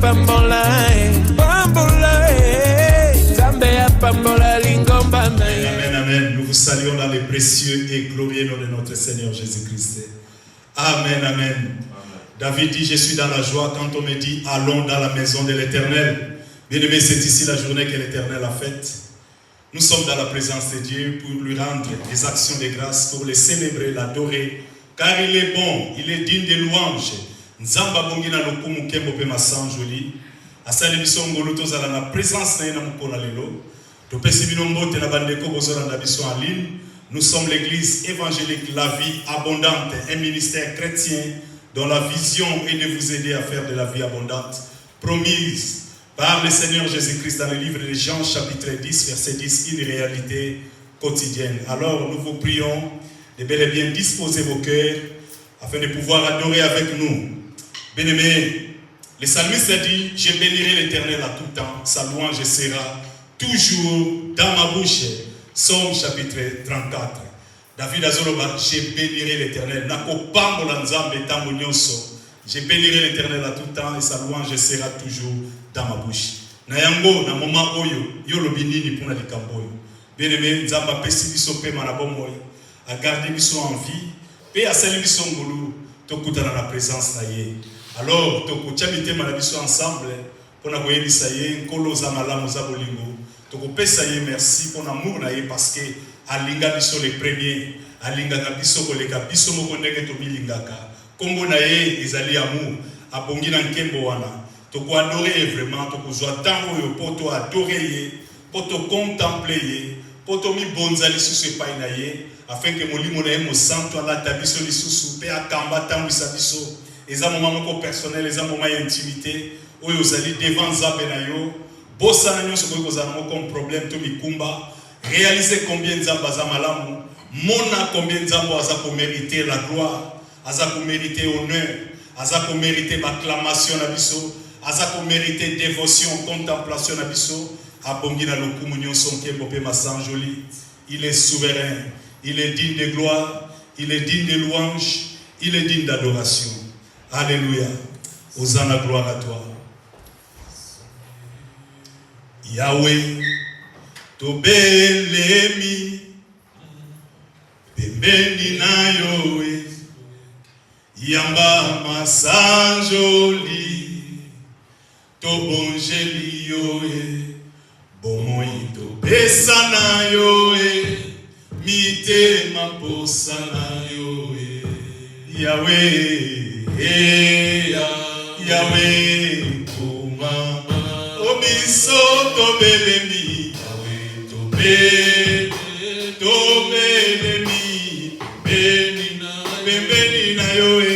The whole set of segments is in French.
pambola, pambola, Zambé pambola lingomba. Amen, amen. Nous vous saluons dans les précieux et glorieux nom de notre Seigneur Jésus-Christ. Amen, amen. David dit, je suis dans la joie quand on me dit, allons dans la maison de l'Éternel. Bien aimé, c'est ici la journée que l'Éternel a faite. Nous sommes dans la présence de Dieu pour lui rendre des actions de grâce, pour le célébrer, l'adorer, car il est bon, il est digne de louanges. Nzamba bongina lokumu kembo pe masanjoli. Asali biso ngolo tozala na présence na mukona lelo. To pesi bino mbote na bandeko bozolanda biso en ligne. Nous sommes l'église évangélique La Vie Abondante, un ministère chrétien dont la vision est de vous aider à faire de la vie abondante, promise par le Seigneur Jésus-Christ dans le livre de Jean chapitre 10, verset 10, une réalité quotidienne. Alors nous vous prions de bel et bien disposer vos cœurs afin de pouvoir adorer avec nous. Bien-aimés, le psalmiste a dit, je bénirai l'Éternel à tout temps, sa louange sera toujours dans ma bouche. Psaume chapitre 34. David Azoloba, je bénirai l'Éternel. Je bénirai l'Éternel à tout temps et sa louange sera toujours dans ma bouche. Nayango, na moment oyo, yo lobinini pour na likamboyo. Bien-aimé, Nzamba pesi biso pe manabomoy, a garder biso en vie, pe a sali biso ngolu, tokuta na la présence na ye. Alors, tokuchamite manabiso ensemble, pour na boye bisaye, nkolo za malamu za bolingo. Tokopesa ye merci pour l'amour na ye parce que alinga biso les premiers, alinga biso koleka biso moko ndenge to bilingaka. Kombo na ye ezali amour, abongi na nkembo wana. Toko adorer vraiment, toko zwa tango yo poto adorer ye, poto contempler ye, poto mi bonza lisusu epai na ye, afin que molimo na ye mo santo ala tabiso lisusu pe akamba tango biso. Eza moment moko personnel, eza moment intimité, oyo ozali devant Nzambe na yo. Bossa na nyonso boyo kozala moko comme problème to mikumba, réaliser combien Nzambe aza malamu, mona combien Nzambe aza ko mériter la gloire, aza ko mériter honneur, aza ko mériter acclamation na biso, aza ko mériter dévotion, contemplation na biso, abongi na lokumu nyonso nkembo pe masanjoli. Il est souverain, il est digne de gloire, il est digne de louange, il est digne d'adoration. Alléluia. Hosanna, gloire à toi. Yahweh, tobelemi, pembeni na yoe, yamba masanjoli, tobonjeli yoe, bomoi topesa na yoe, mite maposa na yoe, Yahweh, Yahweh, Obiso tobelemi, tobelemi, bembeni na yoe,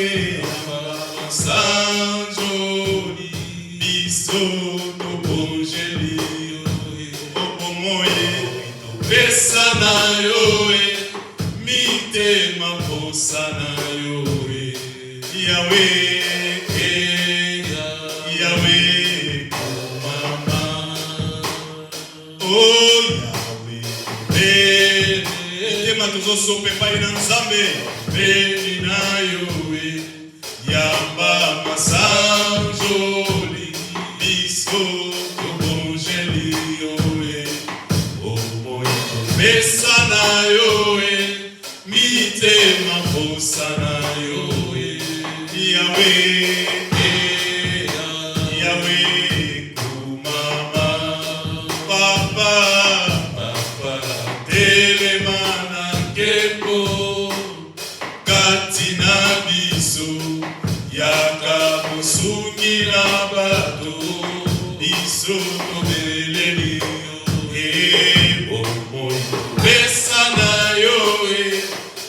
sanjoli, biso tobonjeli yoe, obomoye, topesa na yoe, mitema posa na yoe, Yahweh, Yahweh, oh Yahweh, tema tuzo sope pa ina Nzambe, beni na yoe, yamba masanjoli, biso tobonjeli yoe, omoyi topesa na yoe, mitema posa na yoe, Yahweh, Yahweh, kumama, Papa, telemana kembo, katina biso, yaka musungi na bato, biso tobeleli yo, omoi pesa na yoe,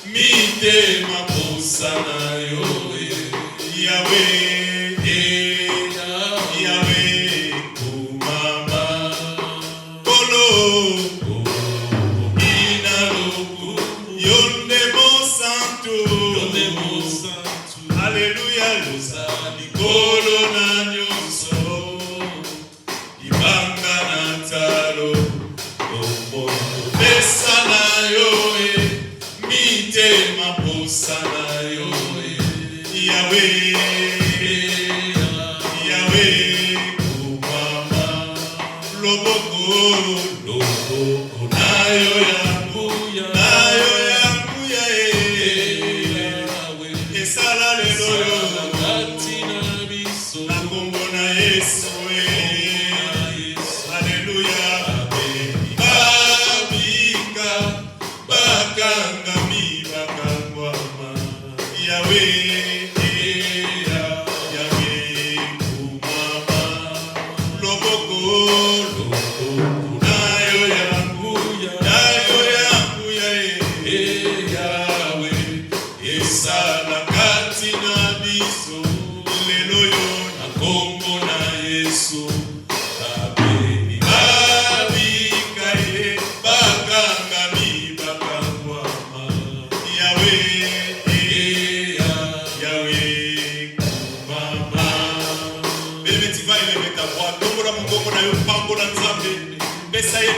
mitema posa na yoe, Yahweh, Yahweh, kumama, kolo, Alléluia, lozali kolo na nyonso, ibanga na talo, ombo pesa na yoe, mitema posa na yoe, Yahweh, Yahweh,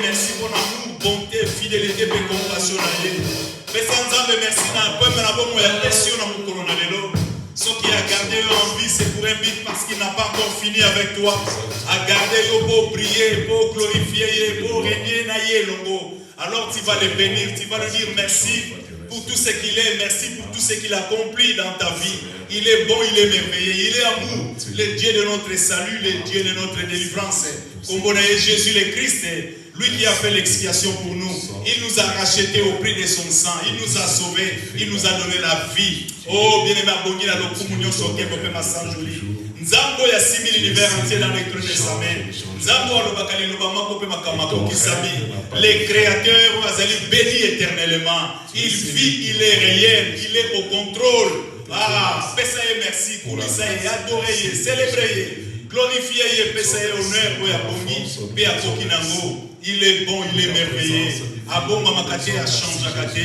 Merci pour l'amour, bonté, fidélité et compassion. Merci ceux qui a gardé en vie, c'est pour un but parce qu'il n'a pas encore fini avec toi. À garder pour prier, pour glorifier, pour régner. Alors tu vas le bénir, tu vas lui dire merci pour tout ce qu'il est, merci pour tout ce qu'il accomplit dans ta vie. Il est bon, il est merveilleux, il est amour, le Dieu de notre salut, le Dieu de notre délivrance. Comme on a Jésus le Christ, lui qui a fait l'expiation pour nous, il nous a rachetés au prix de son sang, il nous a sauvés, il nous a donné la vie. Oh, bien-aimé, abonné à notre communion sur Képo ma sang joli. Nzambo ya 6000 univers entiers dans les creux de sa main. Nzambo alobakali lobama kope makamako kisami. Les créateurs azali béni éternellement. Il vit, il est réel, il est au contrôle. Ah, pessaye merci, koulisaye, adoreye, célébreye, glorifieye, pessaye honneur, oya bongi, pe akokinango. Il est bon, il est merveilleux. Abon mamakate a changé kate.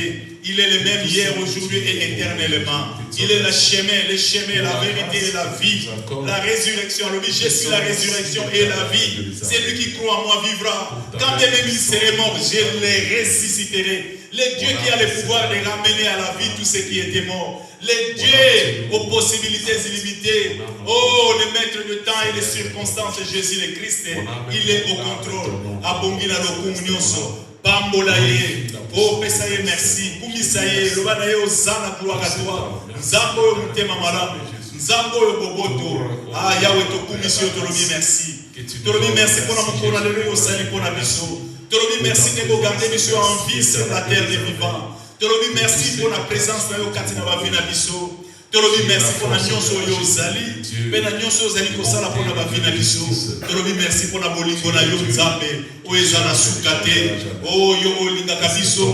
Il est le même hier, aujourd'hui et éternellement. Il est le chemin, la vérité et la vie. La résurrection. Je suis la résurrection et la vie. Celui qui croit en moi vivra. Quand même il serait mort, je les ressusciterai. Le Dieu qui a le pouvoir de ramener à la vie tout ce qui était mort. Le Dieu aux possibilités illimitées. Oh, le maître de temps et les circonstances, Jésus le Christ, il est au contrôle. Abongina lo communionso. Bambolaye. Oh, pesaye merci. Kumisaye. Lobanaye osana gloire à toi. Nzambo yo mutema malamu. Nzambo yo boboto. Ah, Yahweh to kumisio tolobi merci. Tolobi merci pour la mokona lelo osali pour la biso. Tolobi merci de vous garder biso en vie sur la terre des vivants. Tolobi merci pour la présence de Katina Bavina biso. Tolobi merci pour la nyonso yo zali. Pena nyonso yo zali kosala pour la Bavina biso. Tolobi merci pour la bolingo na yo nzambe. O ezana sukate. O yo linga kabiso.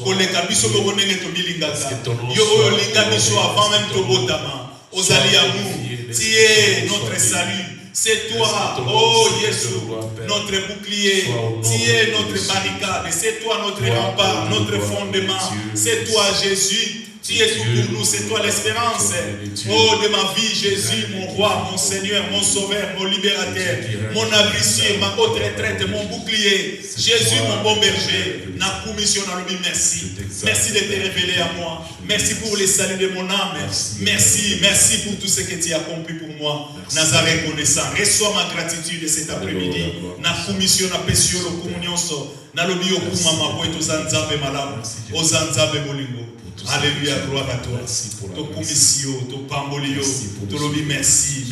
Koleka biso ko bonenge to bilingaka. Yo o linga biso avant même to botama. Ozali amour. Tu es notre salut. C'est toi, oh Jésus, notre bouclier. Tu es notre barricade. C'est toi notre rempart, notre fondement. C'est toi Jésus. Tu es tout pour nous, c'est toi l'espérance. Oh, de ma vie, Jésus, mon roi, mon Seigneur, mon sauveur, mon libérateur, mon abricier, ma haute retraite, mon bouclier. Jésus, mon bon berger. Merci. Merci de te révéler à moi. Merci pour les saluts de mon âme. Merci pour tout ce que tu as accompli pour moi. Nazareth connaissant. Reçois ma gratitude cet après-midi. Na commission na pesio lo communion so. Na lobi okuma mapoeto zanzabe malamu. O zanzabe bolingo. Alléluia, gloire à toi. To commission, to pambolio. To lobi merci.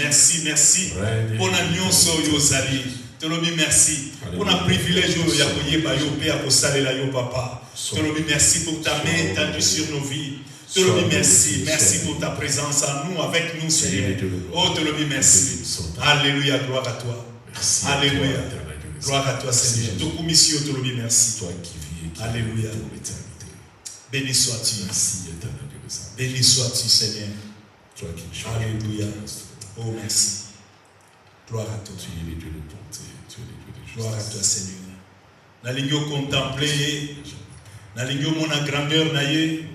Pour la nyonso yo zali. Te lobi merci. Pour le privilège yo ya koyeba yo pe akosalela yo papa. Te lobi merci pour ta main tendue sur nos vies. Te lobi merci. Merci pour ta présence à nous, avec nous, Seigneur. Oh, te lobi merci. Alléluia, gloire à toi. Alléluia. Gloire à toi, Seigneur. To commission, te lobi merci. Alléluia. Béni sois-tu. Béni sois-tu, Seigneur. Alléluia. Oh, merci. Gloire à toi. Gloire à toi, Seigneur. Nalingo contempler. Nalingo mon grandeur naye.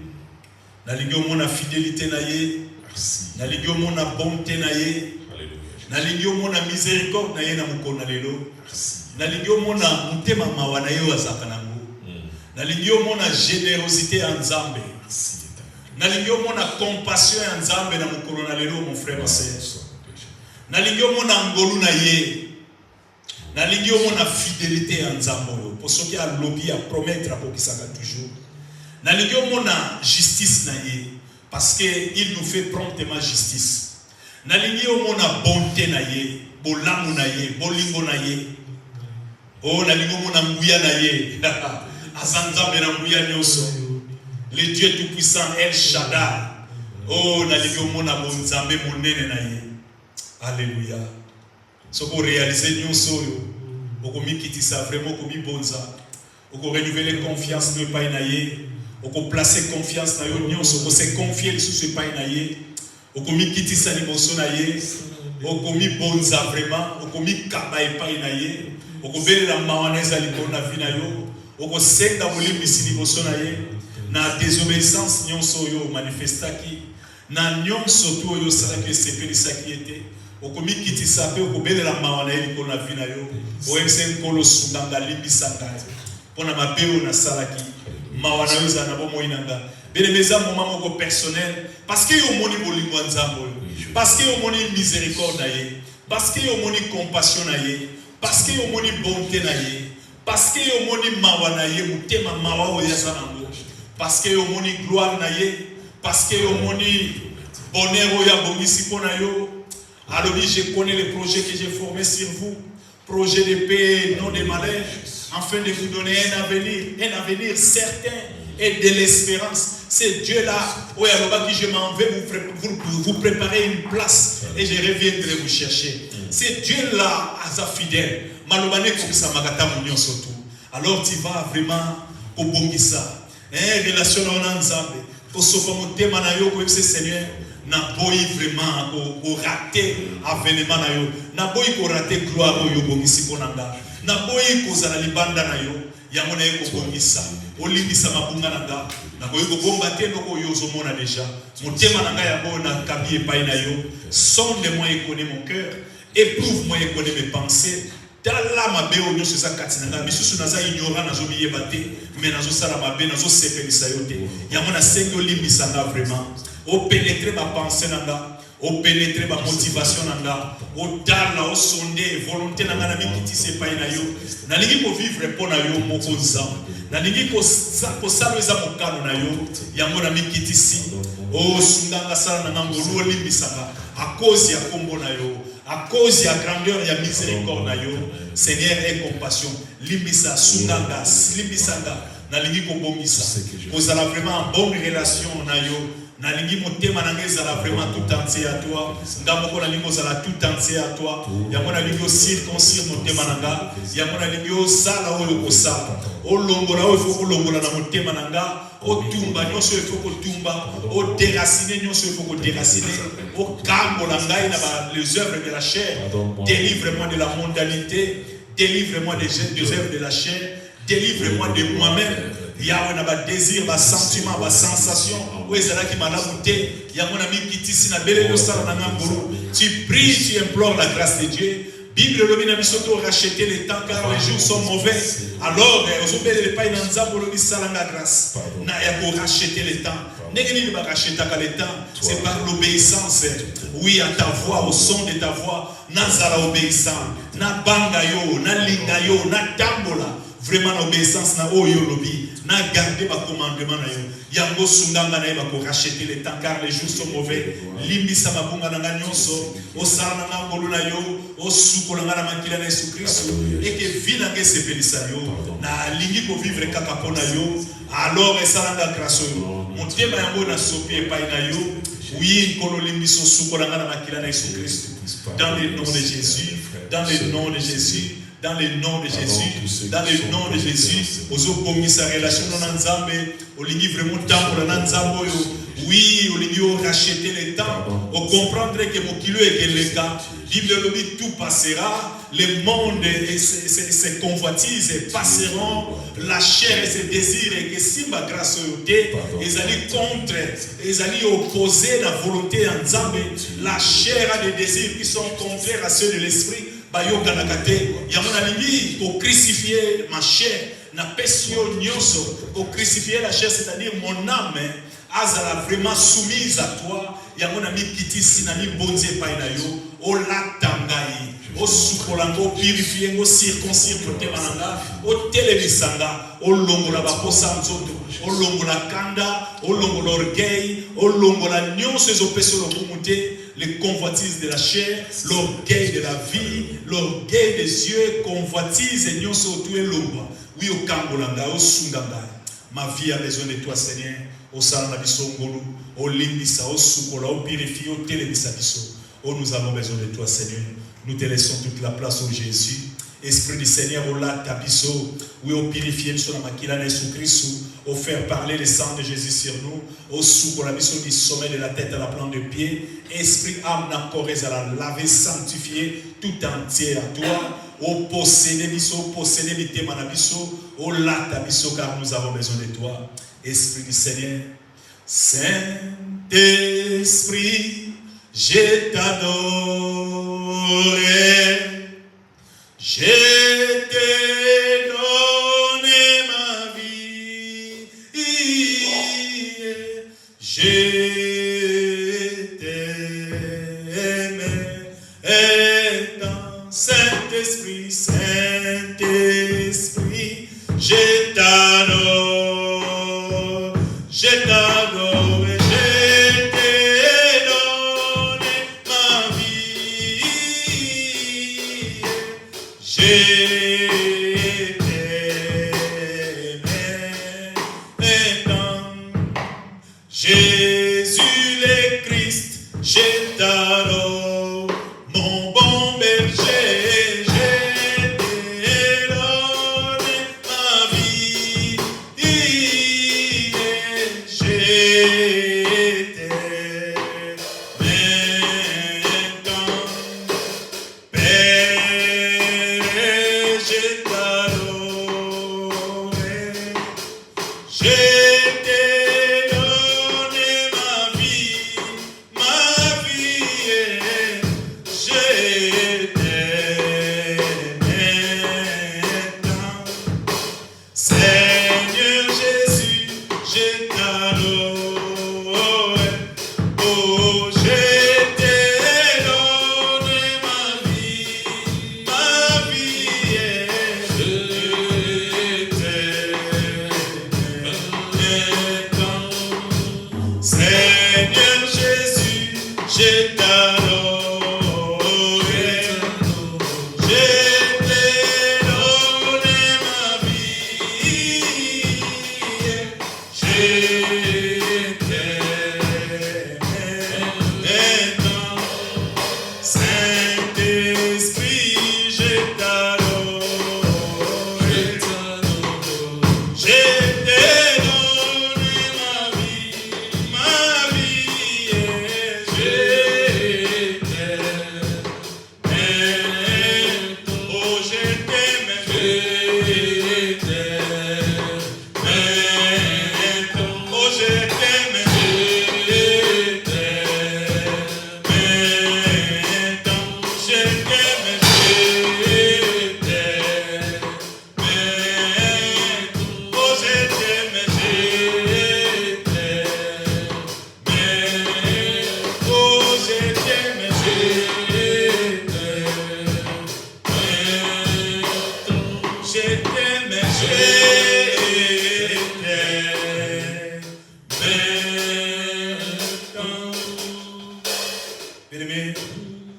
Nalingo mon fidélité naye. Nalingo mon bonté naye. Nalingo mon miséricorde naye na mukona lelo. Nalingo mon mutema mawa naye wazaka nango. Nalingo mon générosité en Nzambe. Nalingo mon compassion en Nzambe na mukona lelo, mon frère ma sœur. Nalingo mon ngolu naye. nalingi omona fidélité ya nzambe oyo po soki alobi ya promettre akokisaka toujours. Nalingi omona justice na ye parce que il nous fait promptement justice. Nalingi omona bonté na ye, bolamu na ye, bolingo na ye. Oh, nalingi omona nguya na ye. Azanzambe na nguya nyonso. Le Dieu tout puissant El Shaddai. Oh, nalingi omona bonzambe monene na ye. Alléluia. Soko réaliser nyonso yo. Oko mikitisa vraiment ko mi bonza. Oko renouveler confiance no pa na ye. Oko placer confiance na yo nyonso, oko se confier sur ce pa na ye. Oko mikitisa liboso na ye. Oko mi bonza vraiment, oko mi kaba pa na ye. Oko belela mawaneza likona vi na yo. Oko senda molimbisi liboso na ye. Na désobéissance nyonso yo manifestaki. Na nyonso tu yo sala ke sepelisaki ete. Okomi kitisa pe okobelela mawana likona vi na yo. Oemse nkolo sunganga limbisanga. Pona mabeo na salaki. Mawana yo za na bomo inanga. Bele meza moment moko personnel parce que yo moni bolingo nzambo. Parce que yo moni miséricorde na ye. Parce que yo moni compassion na ye. Parce que yo moni bonté na ye. Parce que yo moni mawana ye mutema mawa oya za nango. Parce que yo moni gloire na ye. Parce que yo moni bonheur oya bongisi pona yo. Alors je connais les projets que j'ai formés sur vous. Projet de paix, non de malheur, afin de vous donner un avenir certain et de l'espérance. C'est Dieu-là, oui, alors je m'en vais vous préparer une place et je reviendrai vous chercher. C'est Dieu-là, Aza fidèle. Malobane Kokisa Magata Mounion surtout. Alors tu vas vraiment au Bongisa. Relation en ensemble. Pour ce que Manayo, comme c'est Seigneur. Na boy vraiment ko rater avènement na yo na boy ko rater gloire yo bongisi ponanga na boy ko zala libanda na yo ya mona ko bongisa olimbisa mabunga nanga na boy ko bomba tendo ko yo zo mona déjà motema nanga ya bona kabi epai na yo sonde-moi et connais mon cœur éprouve-moi et connais mes pensées tala mabe onyo seza katinanga misusu naza ignorant nazo biyeba te mais nazo sala mabe nazo sepelisa yo te ya mona sengo limbisa nga vraiment au pénétrer ma pensée nanga, au pénétrer ma motivation nanga, au dala, au sonder, volonté nanga na mikiti se pa na yo. Na lingi ko vivre pour na yo moko nzambe. Na lingi ko salo eza mokano na yo, yango na mikiti si. Oh sundanga sala nanga ngolu limbisanga, à cause ya kombo na yo, à cause ya grandeur ya miséricorde na yo. Seigneur aie compassion, limbisa sundanga, limbisanga na lingi ko bongisa. Cause la vraiment bonne relation na yo. Nalingi motema nangeza vraiment tout entier à toi. Ngamoko nalingo zala tout entier à toi. Yamona lingo circoncire motema nanga. Yamona lingo sala oyo ko sala. O longola oyo foko longola na motema nanga. O tumba nyonso oyo foko tumba. O déraciner nyonso oyo foko déraciner. O kambola ngai na les œuvres de la chair. Délivre-moi de la mondanité. Délivre-moi des œuvres de la chair. Délivre-moi de moi-même. Yahweh n'a pas désir, pas sentiment, pas sensation. Oui, c'est là qui m'a laboté. Yahweh n'a mis qui tisse na belle de ça na ngamboro. Tu pries, tu implores la grâce de Dieu. Bible le mina bisoto racheter les temps car les jours sont mauvais. Alors, on belle le pas dans nzambo le bisa la grâce. Na ya pour racheter les temps. N'engeni ba racheter ka les temps. C'est par l'obéissance. Oui, à ta voix, au son de ta voix. Nazara obéissant. Na banga yo, na linga yo, na tambola. Vraiment l'obéissance na oyo lobi na garder ma commandement na yo yango sunganga na ba ko racheter les temps car les jours sont mauvais limbisa mabunga na nyonso o sala na ngolo na yo o sukola na makila na Yesu Kristo et que vina ke sepelisa yo na lingi ko vivre kaka pona yo alors esala na grâce yo motema yango na sopi epai na yo oui ngolo limbiso sukola na makila na Yesu Kristo dans le nom de Jésus dans le nom de Jésus. Dans le nom de Jésus, dans le nom de Jésus, aux opposés sa relation dans Nzambe, au ligne vraiment temps pour Nzambe, oui, au ligne racheter les temps, au comprendre que mon kilo est que le cas, Bible le dit tout passera, le monde et ses convoitises passeront, la chair et ses désirs et que si ma grâce est ils allaient contre, ils allaient opposer la volonté en Nzambe, la chair a des désirs qui sont contraires à ceux de l'esprit. Bayoka nakate yamona lingi ko crucifier ma chair na pesio nyoso ko crucifier la chair c'est-à-dire mon âme azala vraiment soumise à toi yamona mi kitisi na mi bonze pa na yo o latangai o suko sukolanga o purifier ngo circoncire motema nanga o televisanga o longola bakosa nzoto o longola kanda o longola orgueil o longola nyonso ezopesa lokumu te les convoitises de la chair, l'orgueil de la vie, l'orgueil des yeux, convoitise et nyonso tout elongwa. Oui, au Kangolanga, au Sunganga. Ma vie a besoin de toi, Seigneur. Au Salama Bisongolo, au Lindisa, au Sukola, au Purifi, au Télévisa Biso. Oh, nous avons besoin de toi, Seigneur. Nous te laissons toute la place, au Jésus. Esprit du Seigneur, au lac Tabiso, oui, au purifier, sur la maquilla de Jésus-Christ, au faire parler le sang de Jésus sur nous, au sous la mission du sommet de la tête à la plante de pied, esprit, âme, corps à la laver, sanctifier, tout entier à toi, au posséder biso, posséder bité manabiso, au lac Tabiso, car nous avons besoin de toi, Esprit du Seigneur, Saint-Esprit, je t'adore. Je t'ai donné ma vie, je t'aime, étant Saint-Esprit, Saint-Esprit, je t'adore, je t'adore. Jésus le Christ, je t'adore, mon bon berger, je t'ai donné ma vie, je t'aime maintenant, Père, je t'adore, je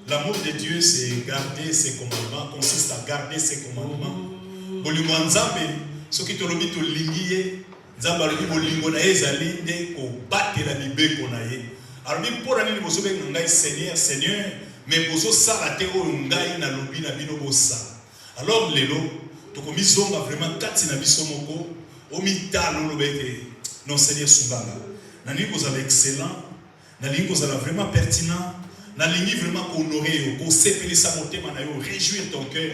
L'amour de Dieu, c'est garder ses commandements, consiste à garder ses commandements. Bolingo nzambe, soki tolobi to lingiye, nzambe alobi bolingo na ezali nde ko batela mibeko na ye. Alobi pona nini bosobe ngai Seigneur, Seigneur, mais boso sala te o ngai na lobi na bino bosa. Alors lelo, tokomi zonga vraiment kati na biso moko, o mitalo lobete. Non Seigneur Sunganga. Nani kozala excellent, nani kozala vraiment pertinent. Nalingi vraiment honorer, ko sepelisa motema na yo, réjouir ton cœur.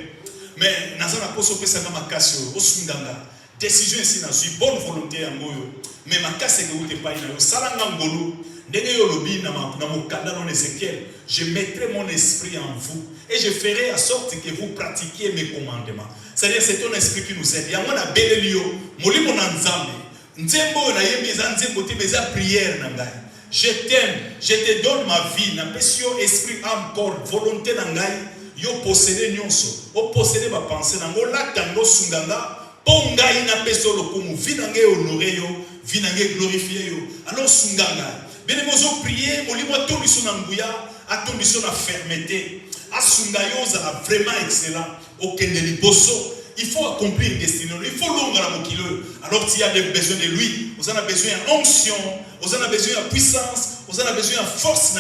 Mais nazana poso pesa na makasio, osunganga. Décision ici na suis bonne volonté ya ngoyo. Mais makase ke ute pai na yo, salanga ngolo. Ndenge yo lobi na mokanda dans Ézéchiel, je mettrai mon esprit en vous et je ferai en sorte que vous pratiquiez mes commandements. C'est-à-dire c'est ton esprit qui nous aide. Ya mwana belelio, molimo na nzambe. Nzembo na yembi za nzembo te beza prière na ngai. Je t'aime, je te donne ma vie, na pesio esprit, âme, corps, volonté na ngai, yo posséder nyonso, o posséder ba pensée nango latango sunganga, ponga ina peso lokumu, vinange honorer yo, vinange glorifier yo. Alors sunganga, bien mozo prier, molimo tondiso na nguya, atondiso na fermeté. Asungayo za vraiment excellent. Okende liboso. Il faut accomplir destinée. Il faut l'ombre à mon kilo. Alors tu as besoin de lui. Vous en avez besoin d'onction. Vous en avez besoin de puissance. Vous en avez besoin de force.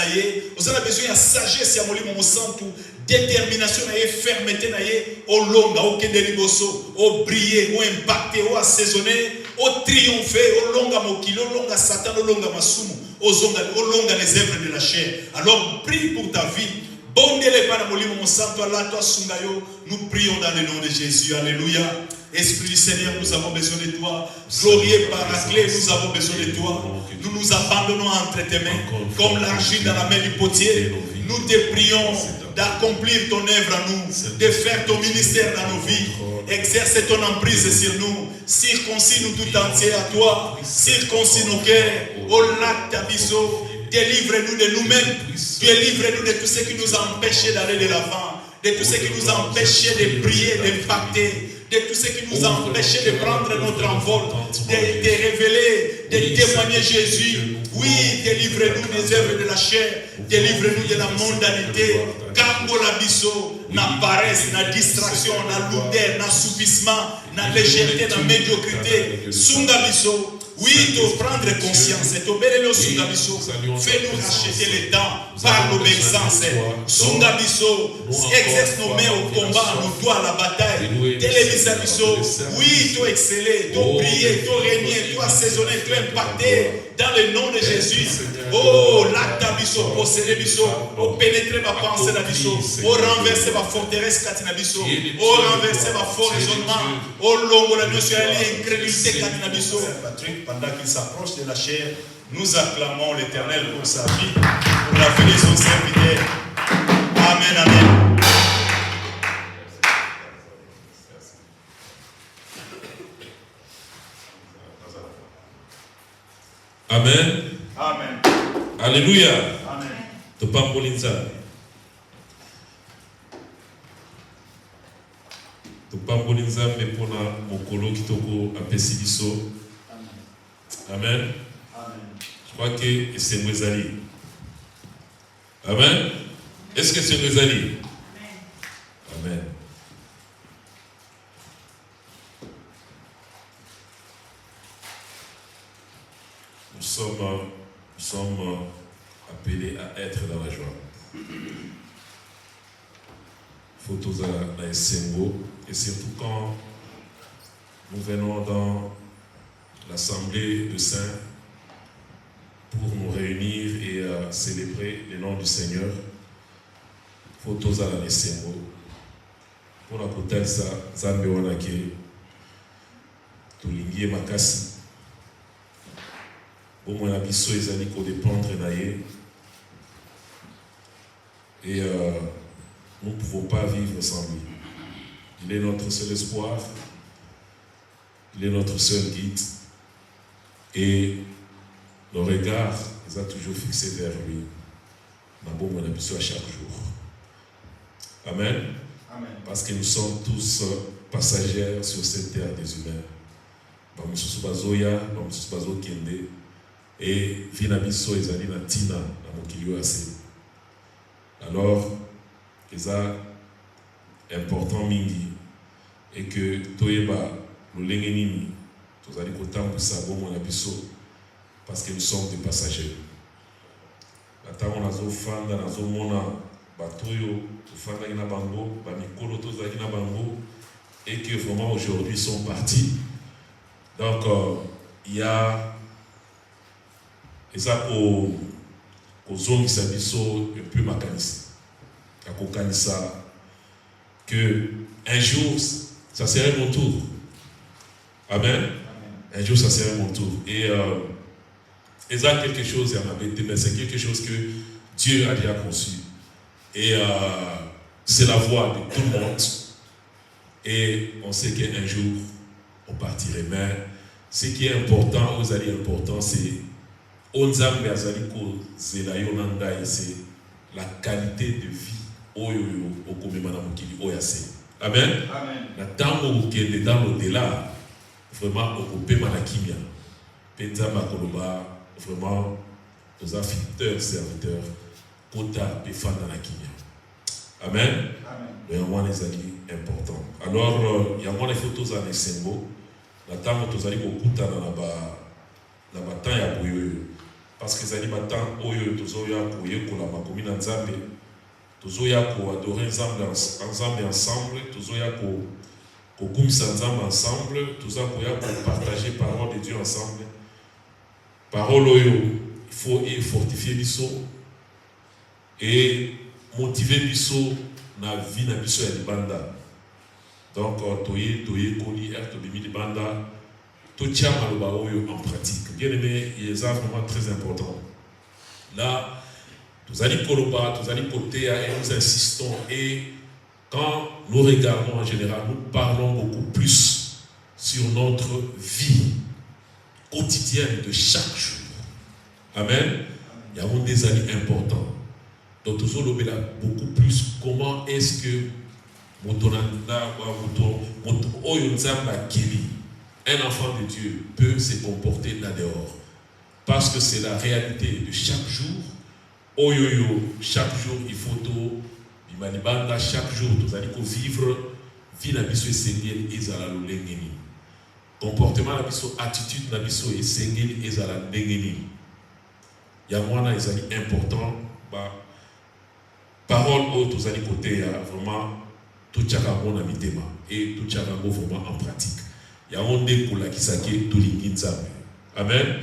Vous en avez besoin de sagesse. Détermination. Fermeté. Au long. Au kendeliboso. Au briller. Au impacter. Au assaisonner. Au triompher. Au long à mon kilo. Au long à Satan. Au long à Masumu. Au long à les œuvres de la chair. Alors prie pour ta vie. Nous prions dans le nom de Jésus. Alléluia. Esprit du Seigneur, nous avons besoin de toi. Glorieux Paraclet, nous avons besoin de toi. Nous nous abandonnons entre tes mains, comme l'argile dans la main du potier. Nous te prions d'accomplir ton œuvre à nous, de faire ton ministère dans nos vies. Exerce ton emprise sur nous. Circoncis nous tout entier à toi. Circoncis nos cœurs. Au lac d'Abisso. Délivre-nous de nous-mêmes. Délivre-nous de tout ce qui nous empêchait d'aller de l'avant. De tout ce qui nous empêchait de prier, d'impacter. De tout ce qui nous empêchait de prendre notre envol. De révéler, de témoigner Jésus. Oui, délivre-nous des œuvres de la chair. Délivre-nous de la mondanité. Kambo la biso, na paresse, na distraction, na lourdeur, na assoupissement, na légèreté, na médiocrité. Sunga biso. Oui, de prendre conscience. Fais-nous racheter les temps par l'obéissance. Sungabiso, exerce nos mains au combat, nos doigts à la bataille. Télévisabiso, oui, tu exceller, tu briller, tu régner, tu assaisonner, tu impacter dans le nom de Jésus. Oh, l'actabiso, posséder biso, oh, pénétrer ma pensée d'abiso, oh, renverser ma forteresse katinabiso, oh, renverser ma fort raisonnement, oh, longo la notion incrédulité katinabiso. Pendant qu'il s'approche de la chair, nous acclamons l'Éternel pour sa vie, pour la vie de son serviteur. Amen, amen. Amen. Amen. Alléluia. Amen. Tu pas pour l'inza. Tu pas pour l'inza, mais pour la mokolo qui toko apesi biso. Amen. Amen. Je crois que c'est Mwezali. Amen. Est-ce que c'est Mwezali? Amen. Nous sommes appelés à être dans la joie. Photos à la SMO, et surtout quand nous venons dans l'Assemblée de Saints pour nous réunir et célébrer le nom du Seigneur. Photos à la SMO. Pour la protège, Zambe Wanake, Tolingie Makasi. Au moins, la biso est allée pour dépendre naïe. Et nous ne pouvons pas vivre sans lui. Il est notre seul espoir. Il est notre seul guide. Et nos regards, ils ont toujours fixés vers lui. Nous avons besoin à chaque jour. Amen. Amen. Parce que nous sommes tous passagers sur cette terre des humains. Et Vinabiso ezali na tina na mokili assez. Alors, c'est important mingi et que toyeba lolenge nini tozali kotambwisa bomo na biso parce que nous sommes des passagers. Atango nazofanda nazomona bato oyo tofandaki na bango bamikolo tozalaki na bango et que vraiment aujourd'hui sont partis. Donc il y a eza kozongisa biso un peu makanisi akokanisa que un jour ça serait mon tour. Amen. Un jour ça serait mon tour. Et eza quelque chose, mais c'est quelque chose que Dieu a déjà conçu. Et c'est la voix de tout le monde. Et on sait qu'un jour on partirait. Mais ce qui est important, c'est c'est la qualité de vie oyo okomema na mokili oyo ase. Amen. Na tango okende dans l'au-delà, vraiment okopema na kimia. Pe Nzambe akoloba vraiment toza fidèles serviteurs kota pe fanda na kimia. Amen. Le yango ezali important. Alors yango na photos en esengo na tango tozali kokutana na ba temps ya boyo parce que ezali ba temps oyo tozoya koyekola makomi na Nzambe, tozoya ko adorer Nzambe ensemble, tozoya ko kumisa Nzambe ensemble, tozoya ko partager parole de Dieu ensemble. Parole oyo il faut fortifier biso et motiver biso na vie na biso ya libanda. Donc toye koni to bimi libanda to tia maloba oyo en pratique. Bien aimé, il est vraiment très important. Là, nous allons koloba, nous allons côté et nous insistons, et quand nous regardons en général, nous parlons beaucoup plus sur notre vie quotidienne de chaque jour. Amen. Il y a des années importants. Donc, nous allons beaucoup plus comment est-ce que un enfant de Dieu peut se comporter là dehors. Parce que c'est la réalité de chaque jour. Chaque jour, il faut tout. Chaque jour, nous allons vivre. Vie na biso esengeli ezala lolengeni. Comportement na biso, attitude na biso esengeli ezala ndengeni. Ya mwana ezali important. Parole haute aux allez côté vraiment tout tchakango na mitema et tout tchakango vraiment en pratique. Ya onde kola kisake to linginzambe. Amen.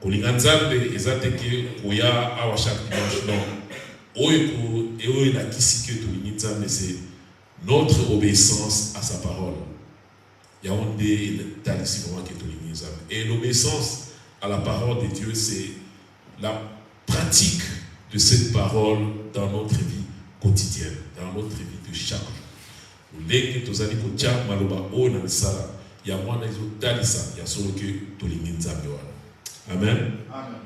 Kolinganzambe ezateke koya awa chaque dimanche non. Oyo na kisike to linginzambe c'est notre obéissance à sa parole. Ya onde talisi vraiment que to linginzambe. Et l'obéissance à la parole de Dieu c'est la pratique de cette parole dans notre vie quotidienne, dans notre vie de chaque jour. Les que tous allez kocha maloba o na sala ya mwana izo dalisa ya solo que to linginzambe wana. Amen. Amen.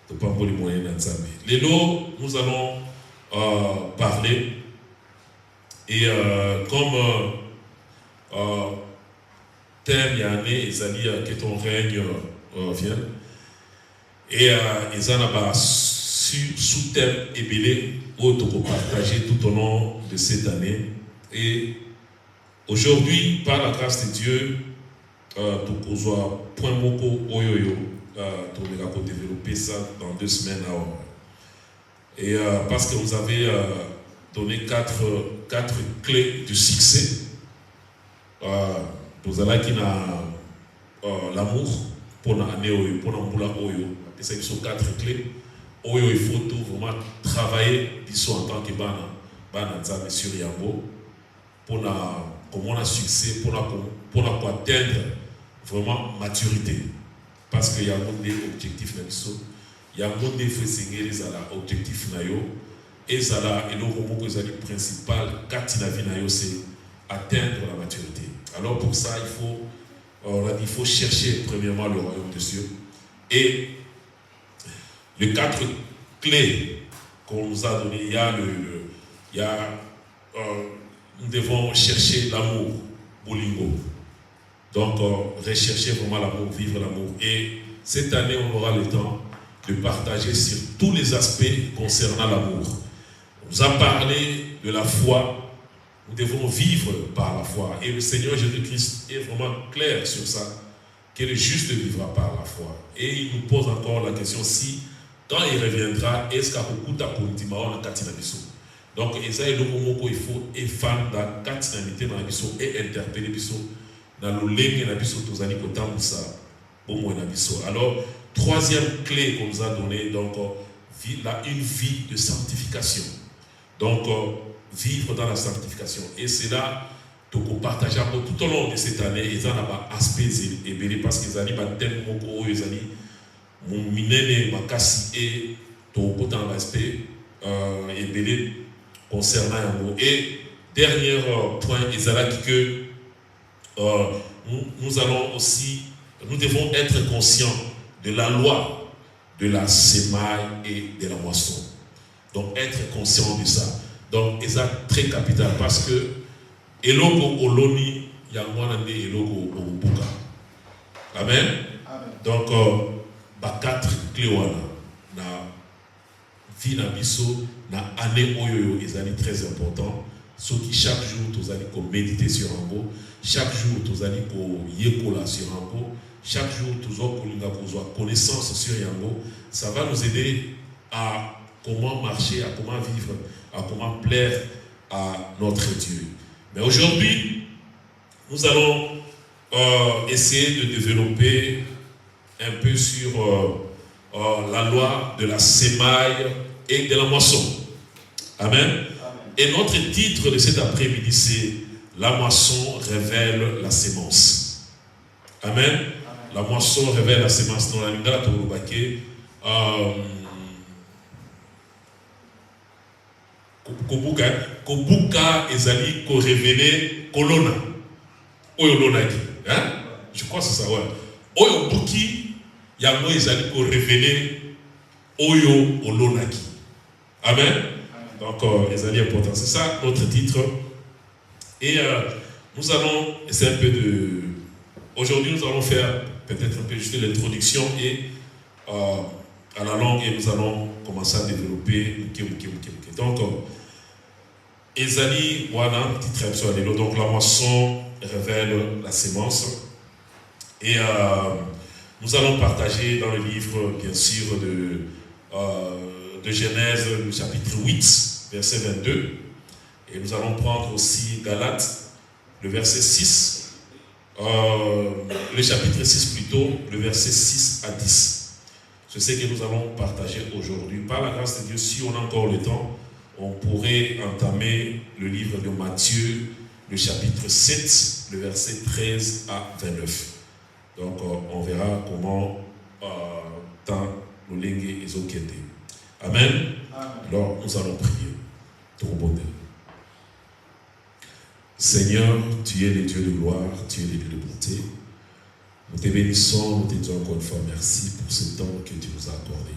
To pas pour les moyens na nzambe. Lelo nous allons parler et comme thème ya année ezali que ton règne vienne et ezana ba sous-thème ébélé où tu peux partager tout au long de cette année. Et aujourd'hui, par la grâce de Dieu, tu peux point moko oyoyo, tu peux développer ça dans 2 semaines. Et parce que vous avez donné 4 clés du succès. Vous avez qui l'amour pour l'année pour l'amboula oyo. Et ça, ils sont 4 clés. Il faut tout vraiment travailler en tant que bana nzambe sur yango pour comment on a succès pour atteindre vraiment maturité parce qu'il y a des objectifs na biso il y a des fessengeli ezala objectif na yo ezala eloko moko ezali principal kati na vie na yo c'est atteindre la maturité. Alors pour ça il faut chercher premièrement le royaume de Dieu et les 4 clés qu'on nous a données, nous devons chercher l'amour, bolingo. Donc, rechercher vraiment l'amour, vivre l'amour. Et cette année, on aura le temps de partager sur tous les aspects concernant l'amour. On nous a parlé de la foi. Nous devons vivre par la foi. Et le Seigneur Jésus-Christ est vraiment clair sur ça, que le juste vivra par la foi. Et il nous pose encore la question si quand il reviendra, est-ce qu'il y a un katina biso? Donc, il faut efanda katina mité na biso et interpeller biso na lolenge na biso tozali kotambusa bomo na biso. Alors, 3e clé qu'on nous a donnée, donc une vie de sanctification. Donc, vivre dans la sanctification. Et c'est là que nous partageons tout au long de cette année. Ils ont un aspect ébélé parce qu'ils ont un thème moko, ils ont mon minene makasi et tout dans l'aspect ébélé concernant yango. Et dernier point, ils ont dit que nous devons être conscients de la loi de la semaille et de la moisson. Donc être conscient de ça. Donc, c'est très capital parce que Eloko Oloni, Yangwanande Eloko Obuka. Amen. Donc, 4 cléwana na vie na biso na année oyo ezali très important. Ce qui chaque jour tous allez méditer sur Ango, chaque jour tous allez yekola sur Ango, chaque jour tous allez connaissance sur Yango. Ça va nous aider à comment marcher, à comment vivre, à comment plaire à notre Dieu. Mais aujourd'hui, nous allons essayer de développer un peu sur la loi de la semaille et de la moisson. Amen. Et notre titre de cet après-midi, c'est La moisson révèle la sémence. Amen. La moisson révèle la sémence. Dans la lingala Torobake, Kobuka ezali ko révéler kolona. Oyo lonaki. Hein? Je crois que c'est ça, ouais. Oyo buki, yango ezali ko révéler oyo olonaki. Amen. Donc, ezali important. C'est ça notre titre. Et nous allons essayer un peu de... Aujourd'hui, nous allons faire peut-être un peu juste l'introduction et à la langue et nous allons commencer à développer. Donc, ezali, voilà, petite traduction. Donc, la moisson révèle la sémence. Et nous allons partager dans le livre, bien sûr, de Genèse, le chapitre 8, verset 22. Et nous allons prendre aussi Galates, le verset 6, le chapitre 6 plutôt, le verset 6 à 10. Je sais que nous allons partager aujourd'hui. Par la grâce de Dieu, si on a encore le temps, on pourrait entamer le livre de Matthieu, le chapitre 7, le verset 13 à 29. Donc, on verra comment tant le lingue est okete. Amen. Alors, nous allons prier. Ton bonheur. Seigneur, tu es le Dieu de gloire, tu es le Dieu de bonté. Nous te bénissons, nous te disons encore une fois merci pour ce temps que tu nous as accordé.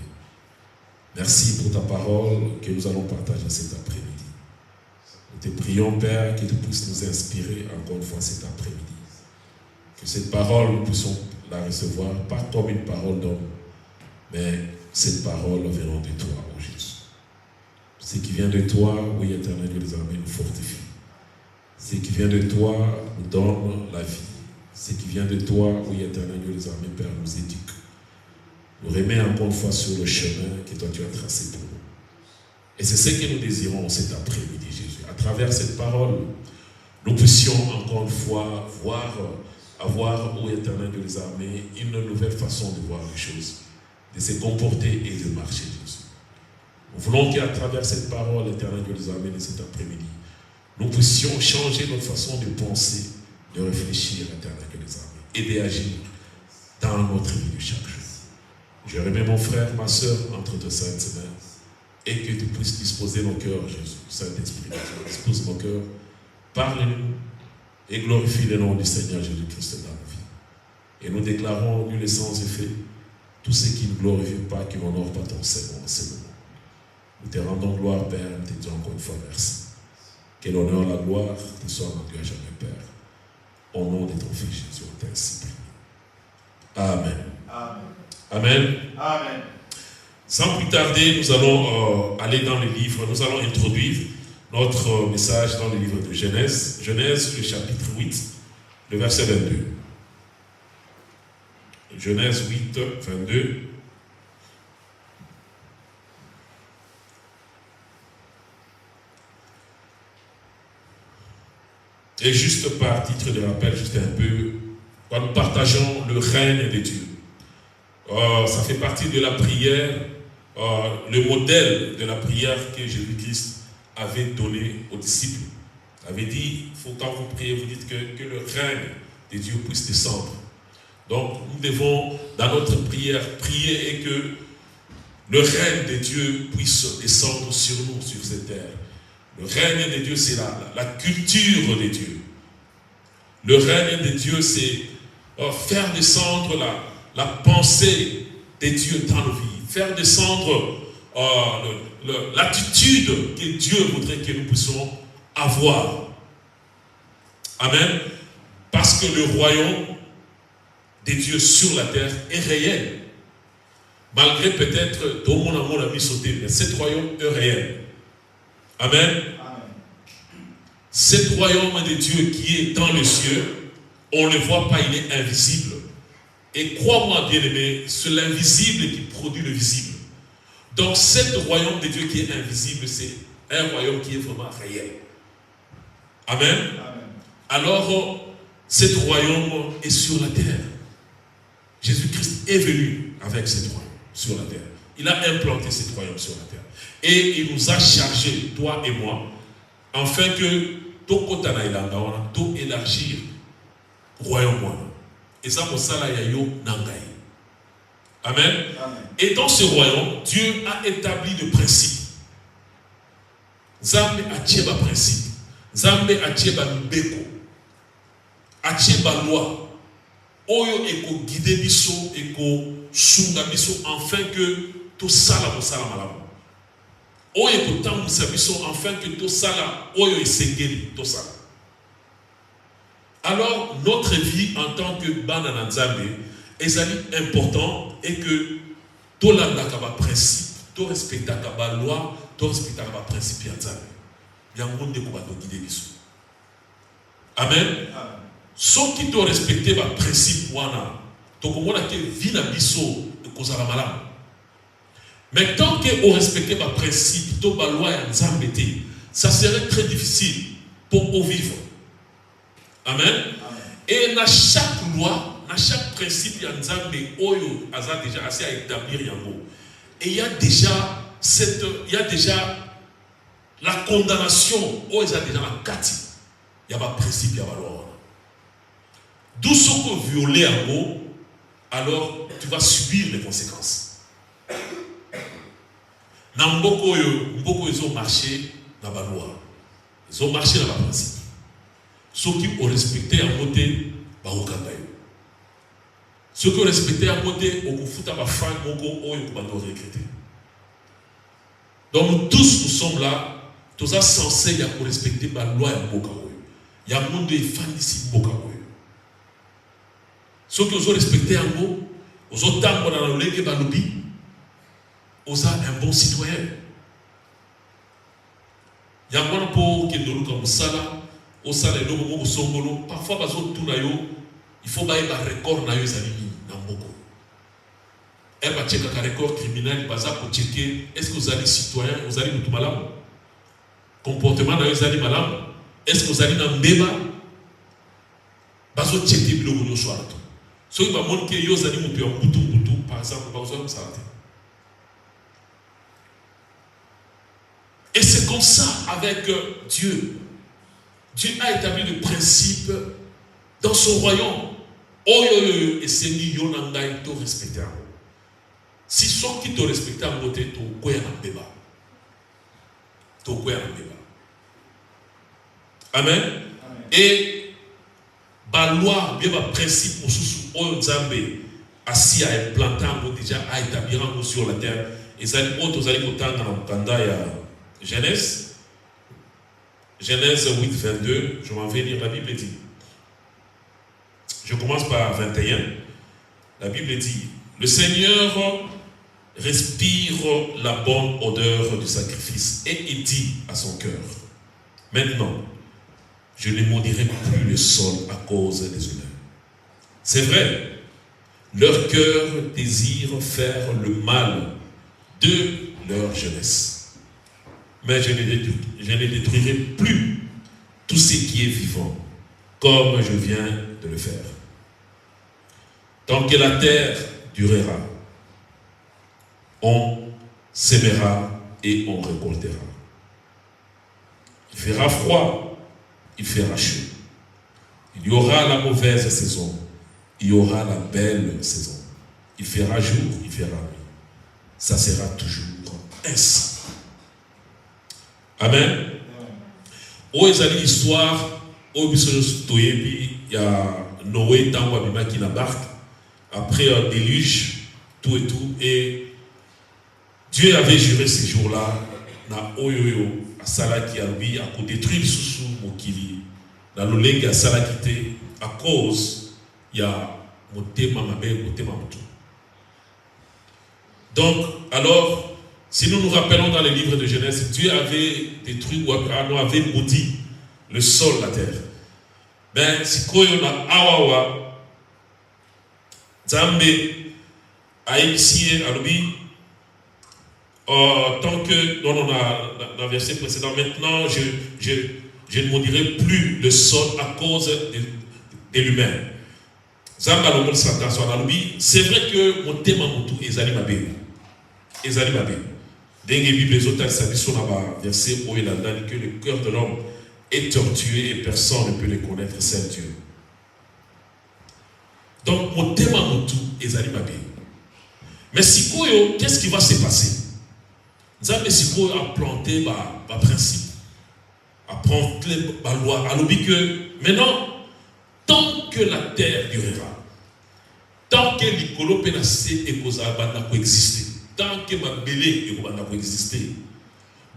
Merci pour ta parole que nous allons partager cet après-midi. Nous te prions, Père, que tu puisses nous inspirer encore une fois cet après-midi. Que cette parole, nous puissions la recevoir, pas comme une parole d'homme, mais cette parole venant de toi, ô Jésus. Ce qui vient de toi, oui, éternel Dieu des armées, nous fortifie. Ce qui vient de toi nous donne la vie. Ce qui vient de toi, oui, éternel Dieu des armées, Père, nous éduque. Nous remet encore une fois sur le chemin que toi tu as tracé pour nous. Et c'est ce que nous désirons cet après-midi, Jésus. À travers cette parole, nous puissions encore une fois avoir, ô éternel Dieu des armées, une nouvelle façon de voir les choses, de se comporter et de marcher, Jésus. Nous voulons qu'à travers cette parole, éternel Dieu des armées, de cet après-midi, nous puissions changer notre façon de penser, de réfléchir, éternel Dieu des armées, et d'agir dans notre vie de chaque jour. Je remets mon frère, ma soeur, entre tes saintes mains, et que tu puisses disposer nos cœurs, Jésus, Saint-Esprit, dispose nos cœurs, parle-nous, et glorifie le nom du Seigneur Jésus-Christ dans nos vies. Et nous déclarons, nul et sans effet, tout ce qui ne glorifie pas, qui n'honore pas ton Seigneur en ce moment. Nous te rendons gloire, Père, nous te disons encore une fois merci. Que l'honneur, la gloire te soient rendus à jamais, Père. Au nom de ton Fils Jésus, on t'a ainsi prié. Amen. Amen. Amen. Amen. Sans plus tarder, nous allons aller dans le livre, nous allons introduire notre message dans le livre de Genèse. Genèse, le chapitre 8, le verset 22. Genèse 8, 22. Et juste par titre de rappel, juste un peu, quand nous partageons le règne de Dieu. Ça fait partie de la prière, le modèle de la prière que Jésus-Christ avait donné aux disciples. Il avait dit, quand vous priez, vous dites que le règne de Dieu puisse descendre. Donc nous devons, dans notre prière, prier et que le règne de Dieu puisse descendre sur nous, sur cette terre. Le règne de Dieu, c'est la culture de Dieu. Le règne de Dieu, c'est faire descendre la pensée de Dieu dans nos vies. Faire descendre l'attitude que Dieu voudrait que nous puissions avoir. Amen. Parce que le royaume de Dieu sur la terre est réel. Malgré peut-être dont mon amour a mis sauté, mais cet royaume est réel. Amen. Amen. Cet royaume de Dieu qui est dans les cieux, on ne le voit pas, il est invisible. Et crois-moi, bien-aimé, c'est l'invisible qui produit le visible. Donc, cet royaume de Dieu qui est invisible, c'est un royaume qui est vraiment réel. Amen. Amen. Alors, cet royaume est sur la terre. Jésus-Christ est venu avec cet royaume sur la terre. Il a implanté cet royaume sur la terre. Et il nous a chargés, toi et moi, afin que tout élargir le royaume. Et ça, pour ça, il y a yo nangai. Amen. Amen. Et dans ce royaume, Dieu a établi des principes. Zambe a tieba principe. Zambe a tieba mbeko. A tieba loi. Oyo eko guide biso, eko sunga biso, afin que tout ça la malamu. Oyo eko tambusa biso, afin que tout ça la, oyo esengeli, tout ça. Alors, notre vie en tant que Banana Nzambe est important et que tout le principe, tout respecte la loi, tout respecte le principe de Nzambe. Il y a un monde qui va nous guider. Amen. Ceux qui ont respecté le principe, tu comprends que vie na biso cause la malade. Mais tant qu'on respecte le principe, toute la loi de Nzambe, ça serait très difficile pour nous vivre. Amen. Amen. Et dans chaque loi, dans chaque principe, il y a Oyo a déjà assez à établir yango. Et il y a déjà la condamnation, Oyo a déjà la kati. Il y a pas principe, il y a pas loi. D'où ce que violer yango, alors tu vas subir les conséquences. Dans beaucoup ils ont marché dans la loi. Ils ont marché dans le principe. Ceux qui ont respecté à côté, ceux qui ont respecté à côté, on fout à ma femme, on regretter. Donc nous tous nous sommes là, tous censés pour respecter la loi et la loi. Il y a un monde de femmes ici, ceux qui ont respecté en gros, aux autres temps dans le lait balobi, aux un bon citoyen. Il y a un monde pour qui nous comme ça là. Au salaire au songolo parfois parce que tout nayo il faut bailler un record nayo zalimi na mboko elle va checker un record criminel baza pour checker est-ce que vous allez citoyen vous allez tout malade comportement nayo zali malade est-ce que vous allez dans mbeba bazo checker biloko no soir tout so il va montrer yo zali mutu ya mutu par exemple bazo ça. Et c'est comme ça avec Dieu. Dieu a établi le principe dans son royaume. Et c'est nous qui te respecter. Si ceux qui te respectent en côté, tu es un bébé. Tu es un bébé. Amen. Et la loi, bien le principe, au Nzambe, assis à implanter déjà à établir sur la terre. Et ça, vous allez entendre dans Genèse. Genèse 8, 22, je m'en vais lire, la Bible dit. Je commence par 21. La Bible dit, le Seigneur respire la bonne odeur du sacrifice et il dit à son cœur, maintenant, je ne maudirai plus le sol à cause des honneurs. C'est vrai, leur cœur désire faire le mal de leur jeunesse. Mais je ne détruirai plus tout ce qui est vivant, comme je viens de le faire. Tant que la terre durera, on sèmera et on récoltera. Il fera froid, il fera chaud. Il y aura la mauvaise saison, il y aura la belle saison. Il fera jour, il fera nuit. Ça sera toujours ainsi. Amen. Où est l'histoire où il y a Noé qui na barque après un déluge, tout et tout, et Dieu avait juré ces jours-là, na oyoyo, à Salaki à lui, à détruire sous Mokili, dans le lenge à Salakité, à cause, il y a Motema Mabe, Motema Motu. Donc, alors, si nous nous rappelons dans les livres de Genèse, Dieu avait détruit ou avait maudit le sol, la terre. Ben, si koyo na awawa, Zambé, Aïxie, Alubi, tant que dans le verset précédent, maintenant je ne maudirai plus le sol à cause de l'humain. C'est vrai que mon thème est Zalimabe. Ezalimabe. Dengue Bible les autres verset où il a dit que le cœur de l'homme est tortueux et personne ne peut le connaître, c'est Dieu. Donc mon thème est Ezalimabe. Mais si qu'est-ce qui va se passer? Nzambe sikoyo a planté un principe, a planté la loi, a dit que maintenant, tant que la terre durera, tant que l'icolo pénacé et kozaba n'a pas existé, tant que ma belé n'a pas existé,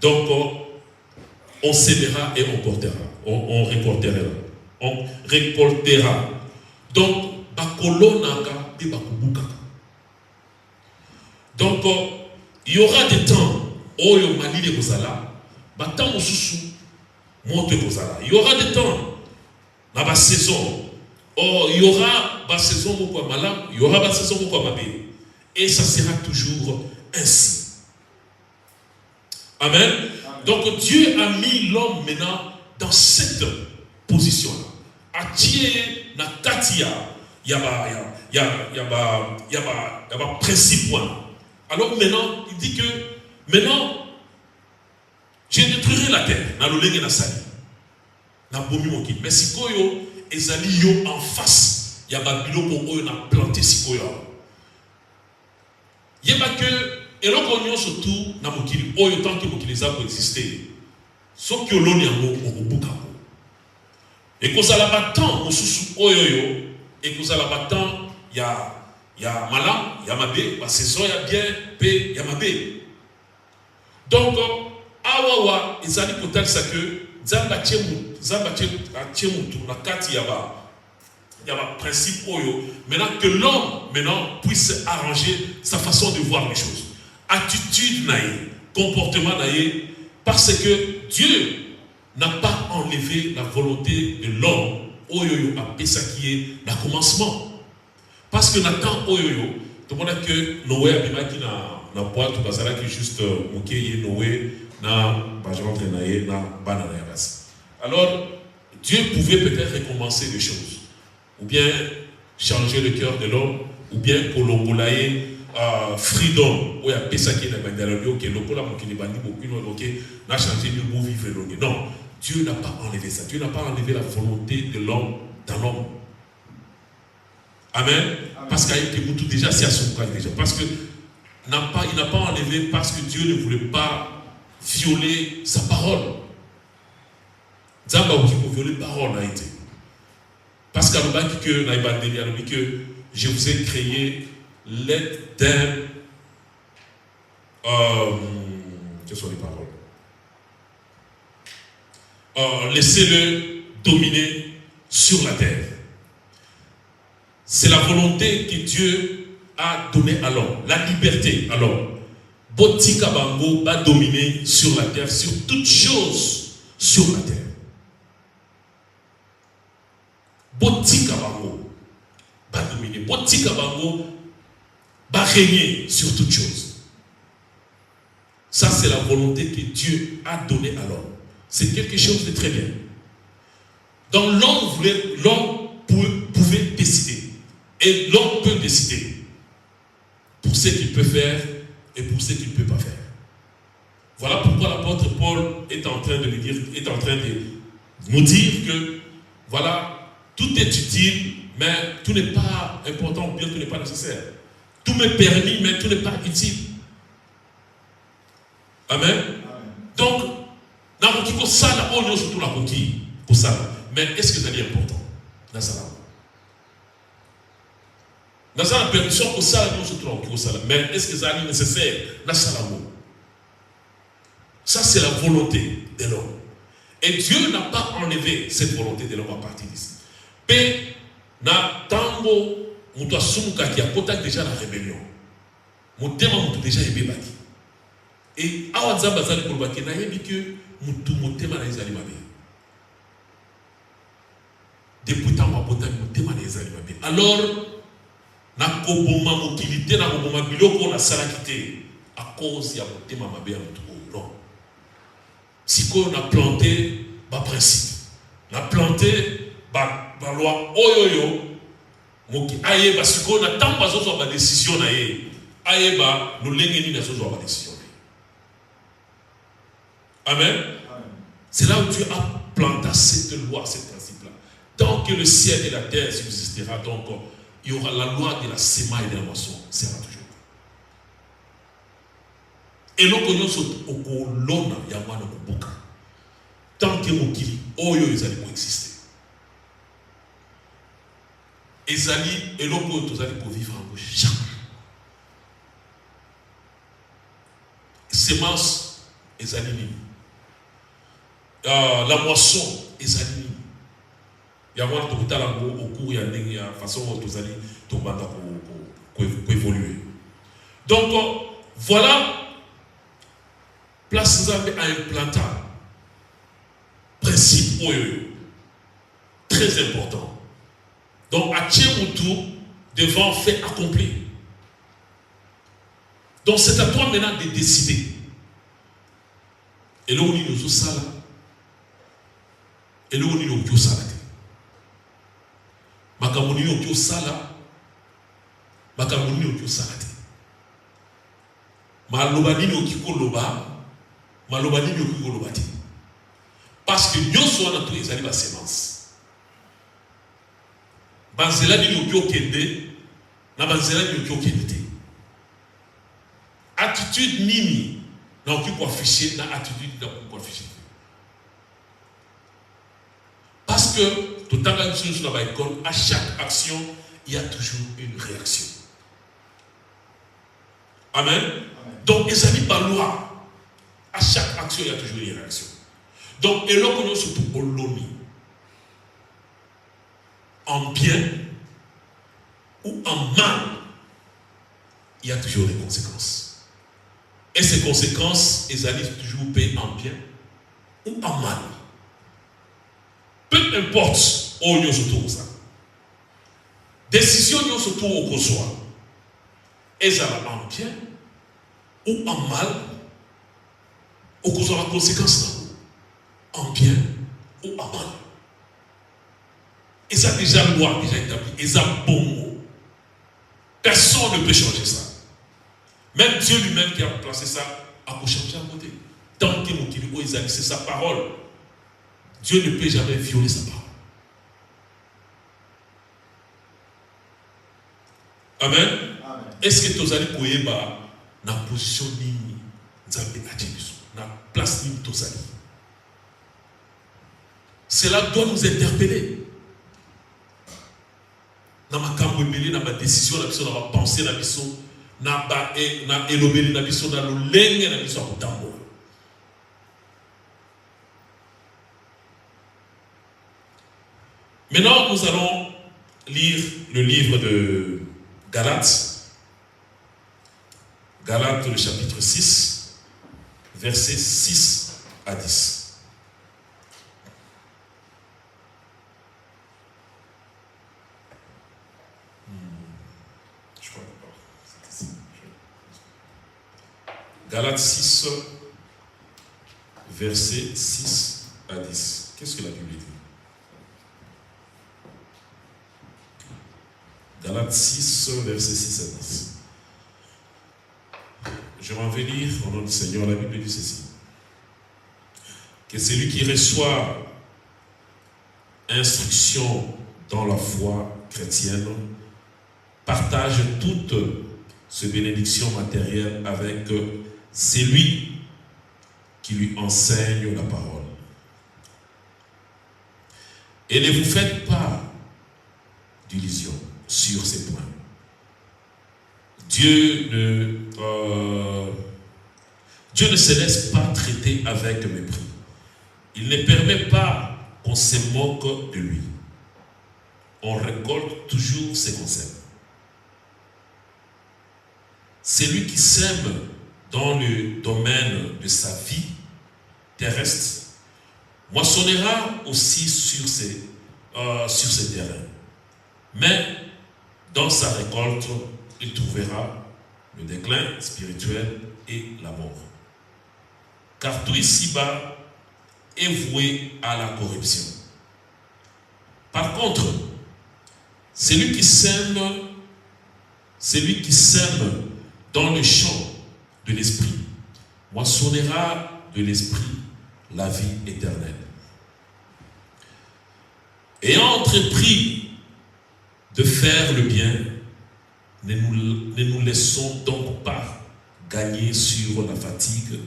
donc on sèmera et on portera, on récoltera, on récoltera. Donc, bakolo nanga et bakubuka. Donc, il y aura des temps où il y aura des temps il y aura des temps dans la saison. Il y aura la saison pour malade, il y aura la saison pour mabé. Et ça sera toujours ainsi. Amen. Donc Dieu a mis l'homme maintenant dans cette position-là. Atié na katia, il y a principe. Alors maintenant, il dit que maintenant, je détruirai la terre. Na lolenge na sali. Na bomi moki. Mais si koyo ezali yo en face, il y a babilo pour eux na planté si koyo. Il y a que et là qu'on y surtout na mokili oyo tant que mokili za pour exister. Sauf que l'on y a au buka. Et que ça la battant au sous oyo et que ça la battant il y a malam, il y a mabé, parce que saison il y a bien p, il y a mabé. Donc awawa ezali kotal ça que zamba chemu na kati ya ba principe oyo maintenant que l'homme puisse arranger sa façon de voir les choses, attitude naïe, comportement naïe, parce que Dieu n'a pas enlevé la volonté de l'homme oyo a pesa qui est le commencement. Parce que Nathan oyo tout le monde a que Noé a bien qui na boîte tout bazala qui juste moqué Noé na bajontre naïe na banana yabas. Alors Dieu pouvait peut-être récompenser des choses, ou bien changer le cœur de l'homme, ou bien kolongolaye freedom ou ya pesa qui na bandalo ok lokola mokili bandi bokino ok na changer de beau vivre longue. Non, Dieu n'a pas enlevé ça. Dieu n'a pas enlevé la volonté de l'homme dans l'homme. Amen. Parce qu'il y a tout déjà c'est à son cas déjà parce que il n'a pas enlevé parce que Dieu ne voulait pas violer sa parole. Zamba qui peut violer parole a été. Parce qu'à l'obaki que naïbandeli a dit que je vous ai créé let them quelles sont les paroles? Laissez-le dominer sur la terre. C'est la volonté que Dieu a donnée à l'homme, la liberté à l'homme. Botika Bango va dominer sur la terre, sur toutes choses sur la terre. Botika Bango va dominer. Botika Bango va régner sur toutes choses. Ça, c'est la volonté que Dieu a donnée à l'homme. C'est quelque chose de très bien. Donc l'homme pouvait décider. Et l'homme peut décider pour ce qu'il peut faire et pour ce qu'il ne peut pas faire. Voilà pourquoi l'apôtre Paul est en train de nous dire que voilà, tout est utile, mais tout n'est pas important ou bien tout n'est pas nécessaire. Tout m'est permis, mais tout n'est pas utile. Amen. Donc, mais est-ce que ça est important? Dans la permission, mais est-ce que ça est nécessaire? Ça, c'est la volonté de l'homme. Et Dieu n'a pas enlevé cette volonté de l'homme à partir d'ici. Mais, na tango, mutu asumuka qui a contact déjà la rébellion. Motema mutu déjà ebebaki. Et awa nzamba zali kolobaki na yebi que mutu motema na ezali mabe. Depuis tant mabota motema na ezali mabe. Alors, na koboma mokilité na koboma biloko na salakité à cause ya motema mabe ya mutu. Non. Si on a planté ba principe, on a planté ba loi oyoyo moki aye ba siko na tant ba zo ba décision na ye aye ba no lengeni na zo ba décision. Amen. C'est là où Dieu a planté cette loi, ce principe-là. Tant que le ciel et la terre subsistera, donc il y aura la loi de la semaille et de la moisson, sera toujours. Et l'on connaît au colonne yamana kuboka. Tant que mokili oyo ezali pour exister. Ezali et l'on peut tous aller pour vivre en bouche. Semence ezali nini. La moisson ezali nini. Yamana tokutala au cours ya ndenge ya façon tozali tobanda ko évoluer. Donc voilà. Place Nzambe a implanté principe très important. Donc à Tchemoutou devant fait accompli. Donc c'est à toi maintenant de décider. Et là où nous sommes sala, et là où nous sommes sala. Makamoni nous sommes sala, makamoni nous sommes sala. Malobani nous sommes loba. Malobani ni okiko lobati. Parce que nous sommes tous les animaux à sémence. Banzela ni okiko kende, na banzela ni okiko kende. Attitude nini na okiko afficher, na attitude na okiko afficher. Parce que tout à l'heure sur la école, à chaque action, il y a toujours une réaction. Amen. Donc, les amis par loi. À chaque action, il y a toujours une réaction. Donc, et là, on surtout au lomi. En bien ou en mal, il y a toujours des conséquences. Et ces conséquences, elles allaient toujours payer en bien ou en mal. Peu importe où nous sommes ça. Décision nous surtout au consoir. Elles allaient en bien ou en mal. Au cause de la conséquence, en bien ou en mal. Et ça déjà loi déjà établi, et ça bon. Personne ne peut changer ça. Même Dieu lui-même qui a placé ça, a pu changer à côté. Tant que nous disons, c'est sa parole. Dieu ne peut jamais violer sa parole. Amen. Amen. Est-ce que tu as dit dans la position de la place de Tosali? Cela doit nous interpeller. Dans ma cambrébélé, dans ma décision, dans ma pensée, dans ma élobélé, dans le lenge, dans le tambour. Maintenant, nous allons lire le livre de Galates. Galates, le chapitre 6, versets 6 à 10. Je crois que c'est ici. Galates 6, versets 6 à 10. Qu'est-ce que la Bible dit? Galates 6, versets 6 à 10. Je m'en vais lire au nom du Seigneur. La Bible dit ceci. Que celui qui reçoit instruction dans la foi chrétienne partage toute cette bénédiction matérielle avec celui qui lui enseigne la parole. Et ne vous faites pas d'illusions sur ces points. Dieu Dieu ne se laisse pas traiter avec mépris. Il ne permet pas qu'on se moque de lui. On récolte toujours ce qu'on sème. Celui qui sème dans le domaine de sa vie terrestre moissonnera aussi sur ces terrains. Mais dans sa récolte, il trouvera le déclin spirituel et la mort. Car tout ici-bas est voué à la corruption. Par contre, celui qui sème dans le champ de l'esprit moissonnera de l'esprit la vie éternelle. Ayant entrepris de faire le bien, ne nous laissons donc pas gagner sur la fatigue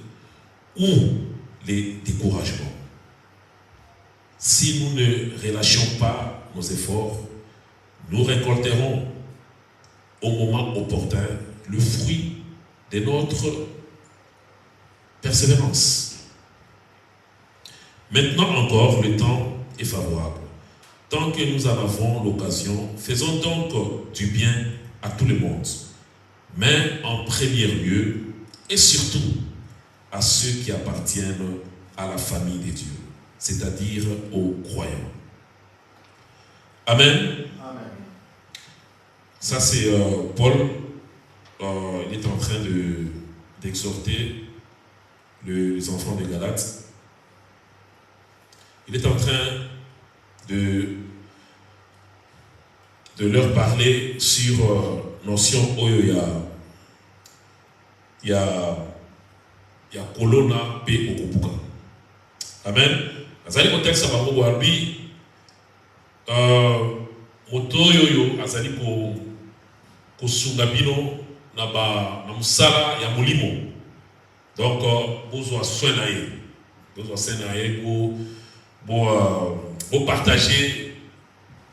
ou les découragements. Si nous ne relâchons pas nos efforts, nous récolterons au moment opportun le fruit de notre persévérance. Maintenant encore, le temps est favorable. Tant que nous en avons l'occasion, faisons donc du bien à tout le monde, mais en premier lieu et surtout à ceux qui appartiennent à la famille de Dieu, c'est-à-dire aux croyants. Amen. Amen. Ça c'est Paul, il est en train d'exhorter les enfants de Galates. Il est en train de leur parler sur notion oyo ya kolona pe okobuka. Amen. Azali contexte bango warbi moto yoyo azali ko sunga bino na musala ya molimo. Donc bozwa soin na ye pour partager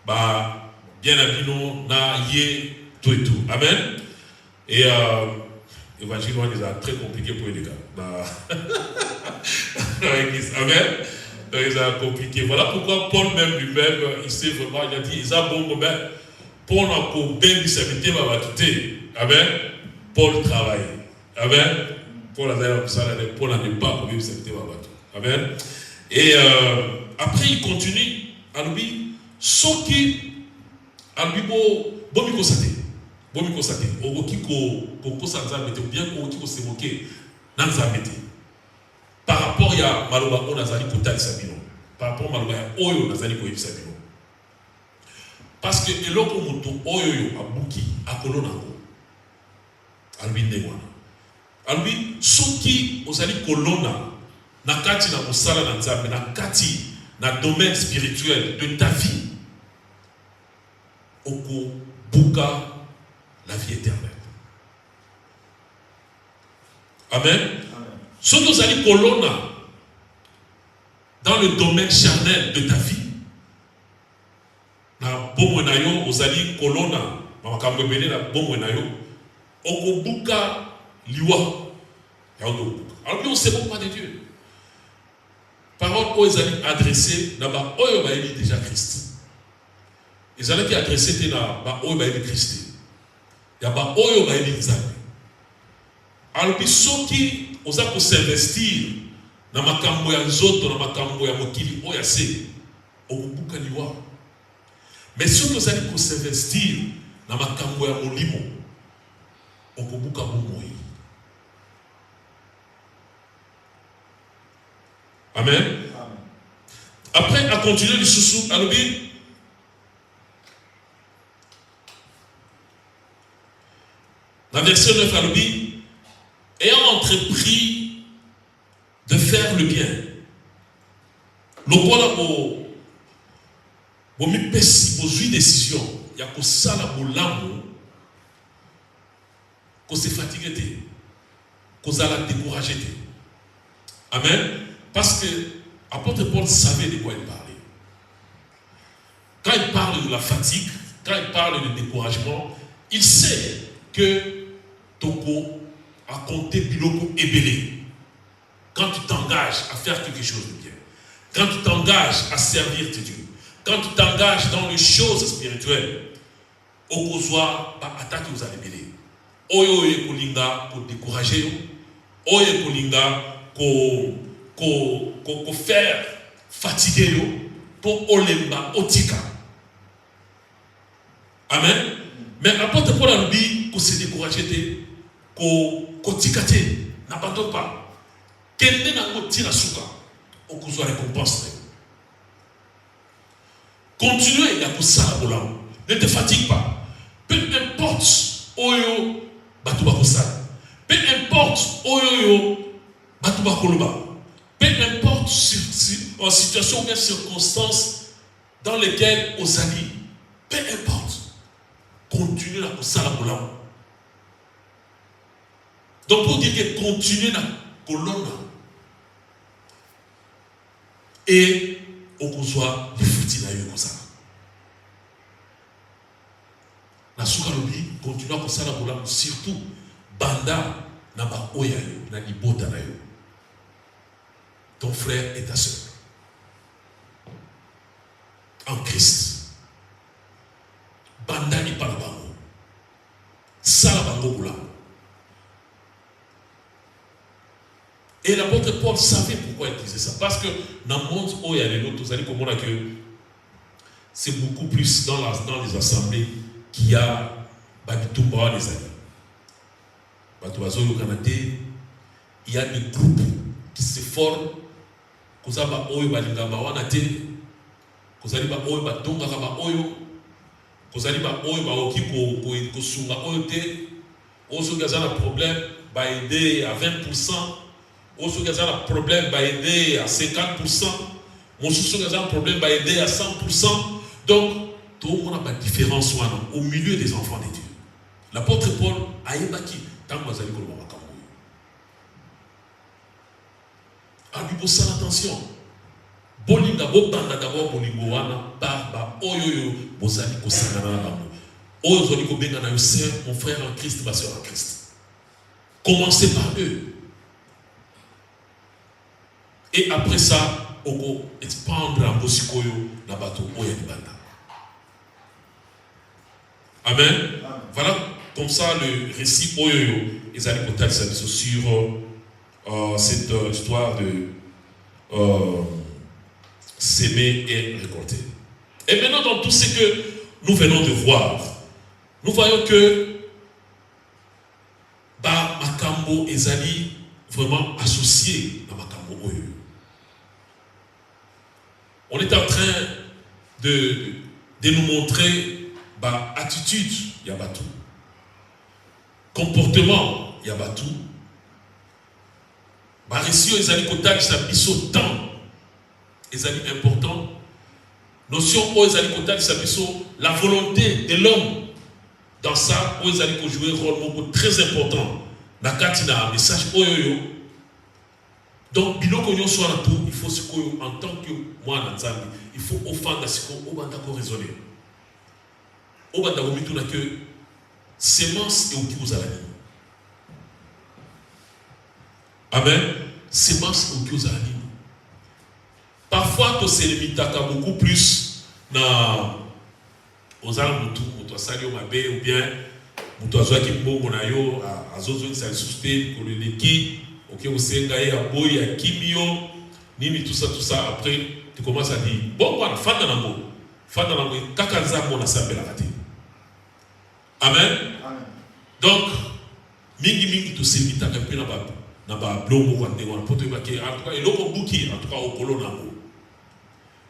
bien à bino na ye tout et tout. Amen. Et évangile on est très compliqué pour les gars. Amen. C'est compliqué. Voilà pourquoi Paul même lui-même, il sait vraiment, il a dit, ils ont bon moment pour nous bien disabilité va tout. Amen. Paul travaille. Amen. Paul a dit, Paul n'a pas pour disabilité va tout. Amen. Et après il continue à lui, ce qui à lui bon micosate. Bon micosate. Au ko sanzamete ou bien au qui se moquer dans zamete. Par rapport à Maloba on azali kotali sabino. Par rapport à Maloba oyo nazali ko sabino. Parce que eloko moto oyo abuki akolona ko. Albi ndengwana. Albi soki ozali kolona na kati na mosala na nzambe na kati na domaine spirituel de ta vie. Oko buka la vie éternelle. Amen. Ce que vous allez colonna dans le domaine charnel de ta vie, na bomwenayo, vous allez colonna, makamwebele na bomwenayo, okobuka liwa. Alors on ne sait pas de Dieu. Parole où ils allaient adresser, là-bas, où ils allaient déjà Christ. Ils allaient adresser là-bas, où ils allaient Christ. Là-bas, où ils allaient Nzambe. Alors, ceux qui osent s'investir dans makambo ya nzoto, dans makambo ya mokili, oya se, okubuka liwa. Mais ceux qui osent s'investir dans makambo ya molimo, okubuka bomoi. Amen. Après, à continuer le sous à l'objet. Dans verset 9 à l'objet. Ayant entrepris de faire le bien. Lokola bo mi pesi bo zui décision ya ko sala bo lamu ko se fatigué te ko sala découragé te. Amen. Parce que l'apôtre Paul savait de quoi il parlait. Quand il parle de la fatigue, quand il parle de découragement, il sait que Toko a compté Biloko Ebélé. quand tu t'engages à faire quelque chose de bien, quand tu t'engages à servir tes dieux, quand tu t'engages dans les choses spirituelles, au kozwa ba attaque vous allez mêler. Oyo ye kolinga pour décourager yo, oyo kolinga ko faire fatiguer yo pour olemba otika. Amen. Mais apôtre Paul a dit que se décourager ko tika te, n'abandonne pas. Kende na ko tira suka, au kozwa récompense. Continuez à kusala bolam. Ne te fatigue pas. Peu importe oyo batuba kusala. Peu importe oyo batuba koloba. Peu importe en situation ou bien circonstances dans lesquelles on allie. Peu importe. Continuez à kusala bolam. Donc pour dire que continuez à kolona. Et au kozwa les fruits na yo kozala. La soukalobi continue à kozala bolam surtout banda na ba oya yo na libota na yo. Ton frère et ta soeur en Christ. Banda ni pas la bango. Sala bango bolam. Et l'apôtre Paul savait pourquoi il disait ça. Parce que dans le monde où il y a les autres, vous allez comprendre que c'est beaucoup plus dans les assemblées qu'il y a des amis. Il y a des groupes qui se forment. Vous avez un problème, aider à 20%. Aussi, il y a un problème va aider à 50%. Aussi, il y a un problème va aider à 100%. Donc, tout le monde a une différence au milieu des enfants de Dieu. L'apôtre Paul a évacué tant que vous allez comprendre. A lui pour ça attention. Bolinga bobanda d'abord bolingo wana barba oyoyo bozali ko sangana na bango. Oyo zoli ko benga na yo sœur, mon frère en Christ, ma sœur en Christ. Commencez par eux. Et après ça, on va expandre en Bosikoyo, na bateau, Oya Banda. Amen. Voilà comme ça le récit Oyoyo, ils allaient porter sur cette histoire de s'aimer et récolter. Et maintenant, dans tout ce que nous venons de voir, nous voyons que Makambo et Zali vraiment associés à Makambo Oyoyo. On est en train de nous montrer attitude, il y a tout. Comportement, il y a tout. Récit, ils allaient côté ça biso temps, ils allaient important. Notion, ils allaient côté ça biso la volonté de l'homme. Dans ça, ils allaient jouer un rôle beaucoup très important. Nakatina, message oyoyo. Donc, biloko nyo soit la tout, il faut ce que en tant que moi Nzambi, il faut offendre ce qu'on va d'accord raisonner. On va d'accord tout que sémence et outil vous allez. Amen. Sémence et outil vous allez. Parfois, tu sais limiter beaucoup plus na aux armes tout, tu salio mabe ou bien tu as qui bon nayo à zozo ça suspect pour le leki. Ok, vous savez, il y a boy, il y a kimio, nini, tout ça, après, tu commences à dire, bon, voilà, fan d'anango, kakanza, mon assemblée la raté. Amen. Donc, mingi, tout c'est vite à un peu na ba blomo, en tout cas, il y a beaucoup, en tout cas, au polo nango.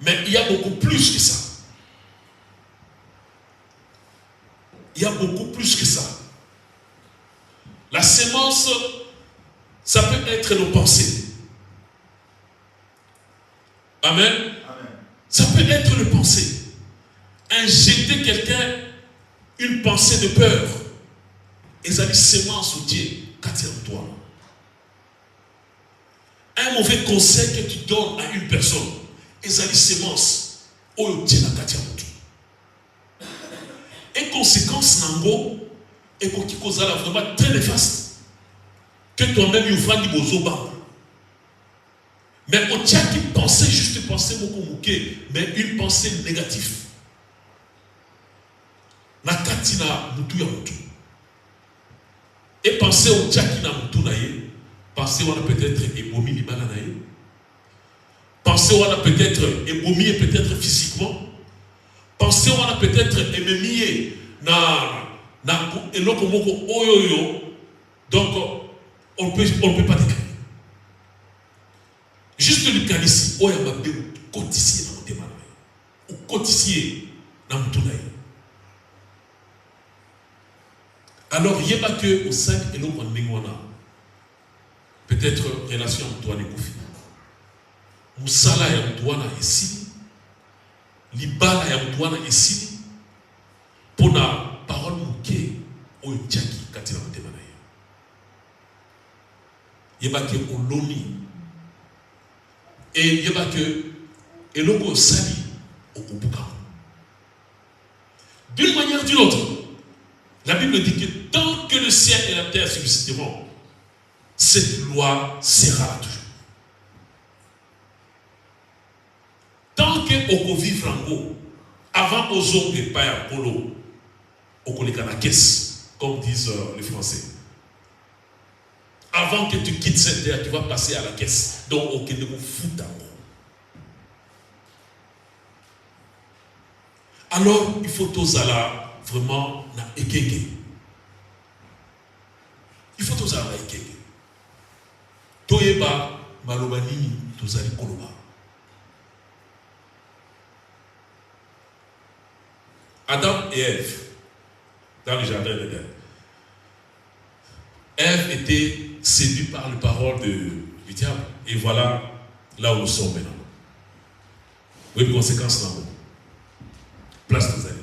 Mais il y a beaucoup plus que ça. Il y a beaucoup plus que ça. La sémence, ça peut être nos pensées. Amen. Ça peut être nos pensées. Injecter quelqu'un une pensée de peur. Et ça dit sémence ou Dieu, toi. Un mauvais conseil que tu donnes à une personne. Et ça dit sémence. Oh Dieu na katia mutu. Et conséquence nango et qu'on qui cause vraiment très néfaste. Que toi-même, il faut du bozo bang. Mais au tchèque, il pensait juste penser beaucoup mouké, mais une pensée négative. Na katina mutu ya mutu. Et penser au tchèque na mutu naye, penser on a peut-être ebomi libana naye. Penser on a peut-être ebomi et peut-être physiquement. Penser on a peut-être émemié na eloko moko oyoyo. Donc on ne peut pas décrire. Juste le canici, oya mabe cotissier na motema na ou cotissier na mutunaye. Alors il y a pas que au 5 et l'autre peut-être relation Antoine et Kofi. Musala ya Antoine ici, libala ya Antoine ici, pour la parole muke o jaki katina motema na il y a pas que oloni. Et il y a pas que et l'autre sali au kubuka. D'une manière ou d'une autre, la Bible dit que tant que le ciel et la terre subsisteront, cette loi sera toujours. Tant que on vivre en haut, avant aux hommes de païens polo, on connaît la caisse, comme disent les Français. Avant que tu quittes cette terre, tu vas passer à la caisse. Donc, on ne vous fout en haut. Alors, il faut tous aller vraiment na ekeke. Il faut tous aller na ekeke. Toyeba maloba nini tozali koloba. Adam et Ève, dans le jardin d'Éden. Ève était séduite par les paroles du diable. Et voilà là où nous sommes maintenant. Oui, les conséquences là-haut. Place nos amis.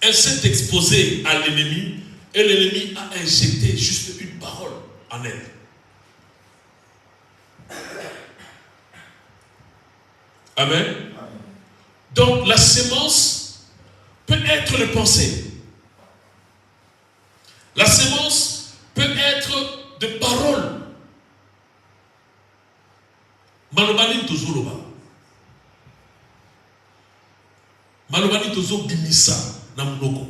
Elle s'est exposée à l'ennemi et l'ennemi a injecté juste une parole en elle. Amen. Donc la sémence peut être le pensée. La sémence peut être de paroles. Malobani tozoloba. Malobani tozo bimisa na mnoko.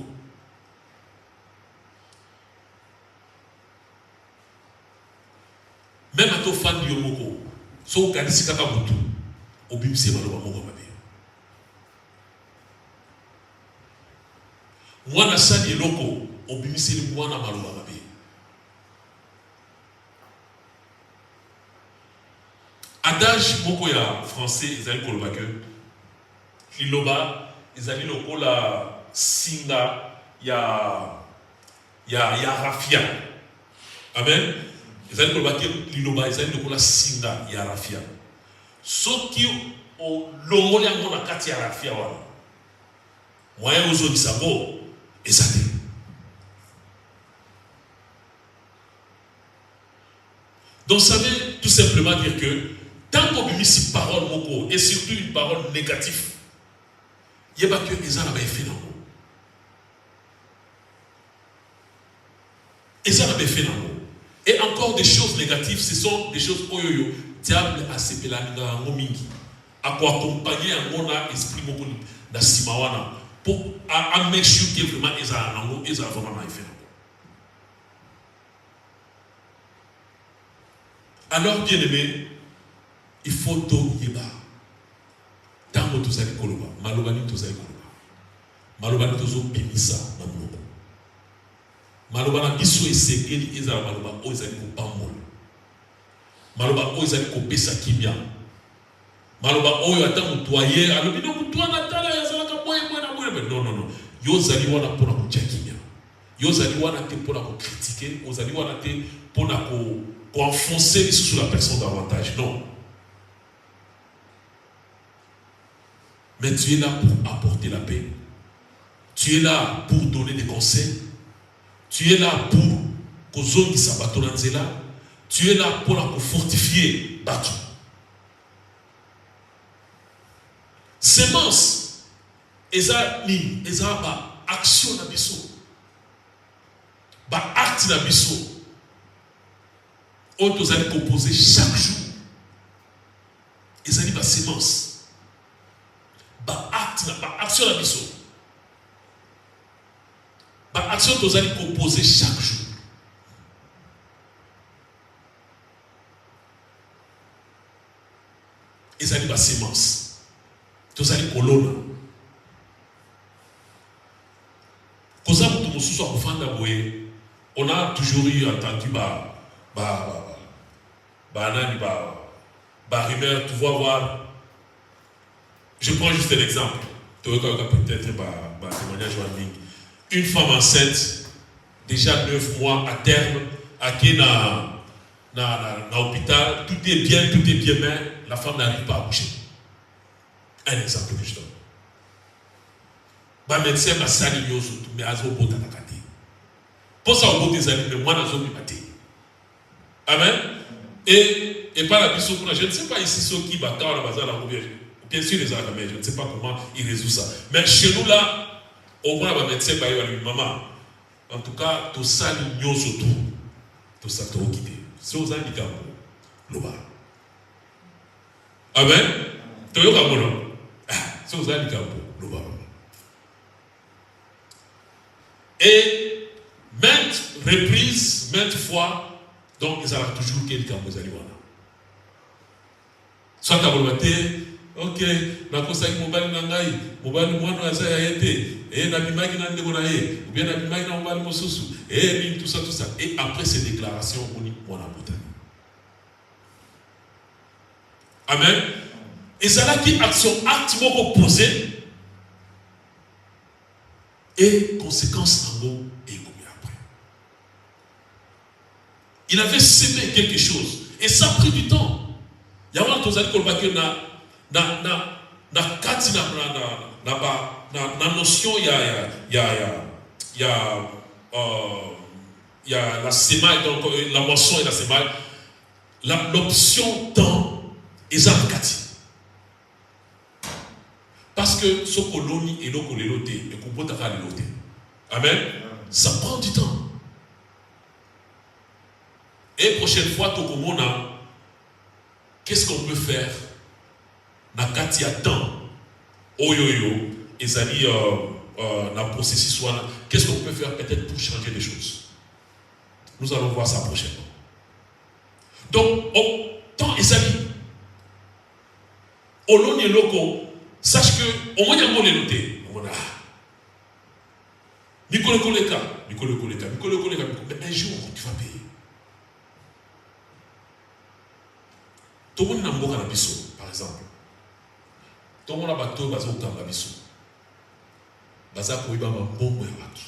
Même à ton fan de Yomoko, so kanisi kaka mutu, obimisi maloba moko mabe. Mwana sali eloko, obimisi mwana maloba mabe. Adage moko ya français ezali koloba ke liloba ezali lokola singa ya rafia. Amen. Ezali koloba ke liloba ezali lokola singa ya rafia. Soki o longoli yango na kati ya rafia wana. Moyen ozongisa ngo ezate. Donc ça veut tout simplement dire que tant qu'on met ces paroles moko et surtout une parole négative, il n'y a pas que les gens n'avaient fait dans l'eau. Les gens n'avaient fait dans l'eau. Et encore des choses négatives, ce sont des choses oyoyo. Diable a sepé la mingi. À quoi accompagner un bon esprit moko na simawana pour à make sure que vraiment ils ont vraiment fait. Alors bien aimé, il faut tout yeba. Tango tozali koloba, malobani tozali koloba. Malobani tozo bimisa na mnoko. Malobana biso esekeli ezala maloba oyo ezali kopambola. Maloba oyo ezali kopesa kimia. Maloba oyo ata mutu aye alobi no mutu ana tala yazalaka boye na boye. Non. Yo zali wana pona kutia kimia. Yo zali wana te pona ko critiquer, yo zali wana te pona ko enfoncer sur la personne davantage. Non. Mais tu es là pour apporter la paix. Tu es là pour donner des conseils. Tu es là pour kozongi sabato nanzela. Tu es là pour fortifier Batu. Sémence, eza ba action na biso. Ba acte na biso. oyo tozali composer chaque jour. Ezali ba sémence. Ba acte, ba action na biso. Ba action tozali composer chaque jour. Ezali ba sémence. Tozali kolona. Koza mutu mosusu akufanda boye. On a toujours eu entendu rumeur, tu vas voir. Je prends juste un exemple. Peut-être témoignage en ligne. Une femme enceinte, déjà 9 mois à terme, à qui dans l'hôpital, tout est bien, mais la femme n'arrive pas à bouger. Un exemple que je donne. Le médecin m'a sali yosu, mais azo bota takate. Pour ça, on des amis, mais moi, je n'ai pas été. Amen. Et par la mission, je ne sais pas ici ceux qui battent dans la bazar, bien sûr les Arabes, je ne sais pas comment ils résolvent ça. Mais chez nous là, au moins le médecin va dire maman. En tout cas, tout ça l'union surtout, tout ça tout quitté. C'est aux handicapés, l'oba. Amen. Tu es au Cameroun. C'est aux handicapés, l'oba. Et maintes reprises, maintes fois, donc ils ont toujours quelqu'un qui est soit à volonté, ok, na kosa ki mobali nangai, mobali mwana aza ya été, na bimaki na ndeko na ye, ou bien na bimaki na mobali mosusu, tout ça. Et après ces déclarations, on y mwana botani. Amen. Et ça là qui action acte moko posé et conséquences en gros et après. Il avait semé quelque chose et ça a pris du temps. Il y a un tozali kolbaki na kati na notion il y a la semaille, donc la moisson et la semaille. L'option temps est en kati. Parce que ce coloni et le coléloté et qu'on peut faire l'éloté. Amen. Ça prend du temps. Et prochaine fois, Tokomona, qu'est-ce qu'on peut faire? Nakati a temps. Oyoyo, Ezali, la processus, qu'est-ce qu'on peut faire peut-être pour changer les choses? Nous allons voir ça prochainement. Donc, temps Ezali. Oloni et Loko, sache que, au moins, il y a un mot les noter. Mais un jour, tu vas payer. Tout le monde n'a pas de biso, par exemple. Tout le monde a bateau, bazo kanga biso. Baza ko iba mbongo ya watu.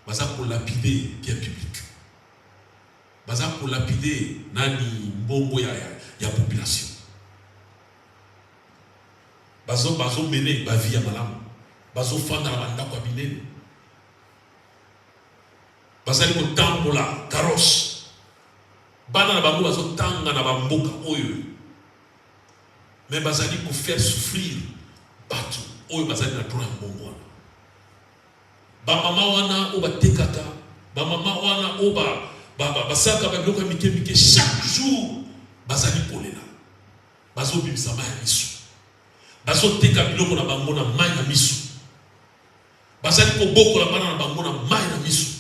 Baza ko lapider bien public. Baza ko lapider nani mbongo ya population. Bazo mener ba vie ya malamu. Bazo fanda na banda kwa binene. Bazali ko tambola carrosse. Bana na bango bazo tanga na bamboka oyo. Mais bazali ko faire souffrir batu oyo bazali na droit mbongo wana. Ba mama wana o ba tekaka, ba mama wana o ba saka ba biloko mike chaque jour bazali kolela. Bazo bimisa ma ya misu. Bazo teka biloko na bango na mai na misu. Bazali ko bokola bana na bango na mai na misu.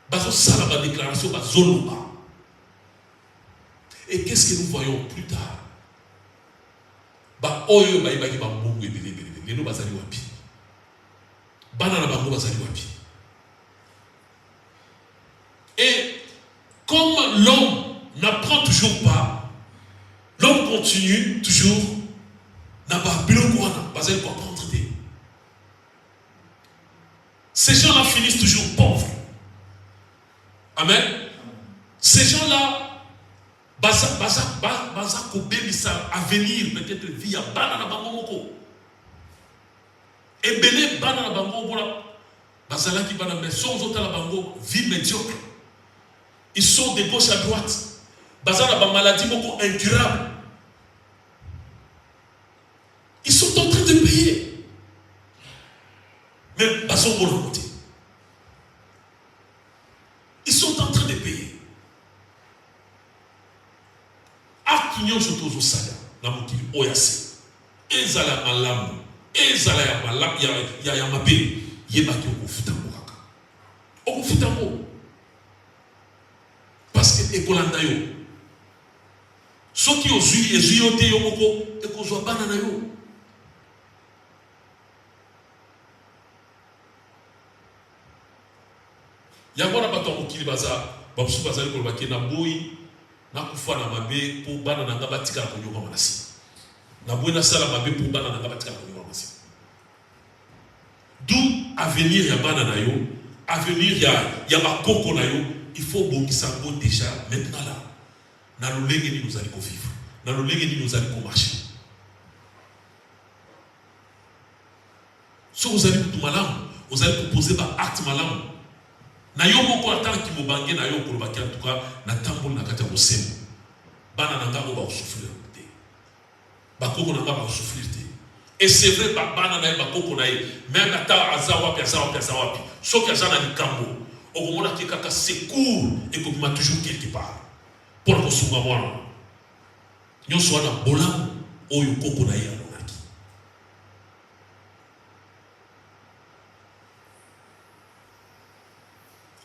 Bazo sala ba déclaration bazoloba. Et qu'est-ce que nous voyons plus tard? Ba oyo ba ibaki ba mbongo ebele. Lelo bazali wapi? Bana na bango bazali wapi? Et comme l'homme n'apprend toujours pas, l'homme continue toujours n'a pas biloko wana bazali ko apprendre. Ces gens-là finissent toujours pauvres. Amen. Ces gens-là, baza kobelisa avenir peut-être via banana bangomoko. Et belé banana bango bola bazala ki banana mais sans autres la bango vie médiocre. Ils sont de gauche à droite. Bazala ba maladie beaucoup incurable. Ils sont en train de payer. Mais bazo bola. Ils sont en train de payer. acte nyonso tozosala na mokili oyo ase ezala ya malamu ezala ya malamu ya mabe yebaki okofuta ngo kaka okofuta ngo parce que ekolanda yo soki ezwi yo te yo moko ekozwa bana na yo. Yango na bato mokili babusu bazali koloba ke na boyi na kufa na mabe po bana na nga batikala konyoka manasi na boyi na sala mabe po bana na nga batikala konyoka manasi. D'où avenir ya bana na yo, avenir ya bakoko na yo, il faut bongisa ngo déjà maintenant là. Na lolenge ni nous allons vivre, na lolenge ni nous allons marcher. So vous allez tout malam, vous allez poser ba acte malam. Na yo moko atang ki mobange na yo koloba ki en tout cas na tambol na kati ya bosembo. Bana na nga ba souffrir te. Ba koko na nga ba souffrir te. Et c'est vrai bana na ba koko na ye, même ata azawapi. Soki azana ni kambo, okomona ki kaka secours et ko ma toujours quelque part. Pour ko sunga mwana. Nyonso wana bolam oyo koko na ye.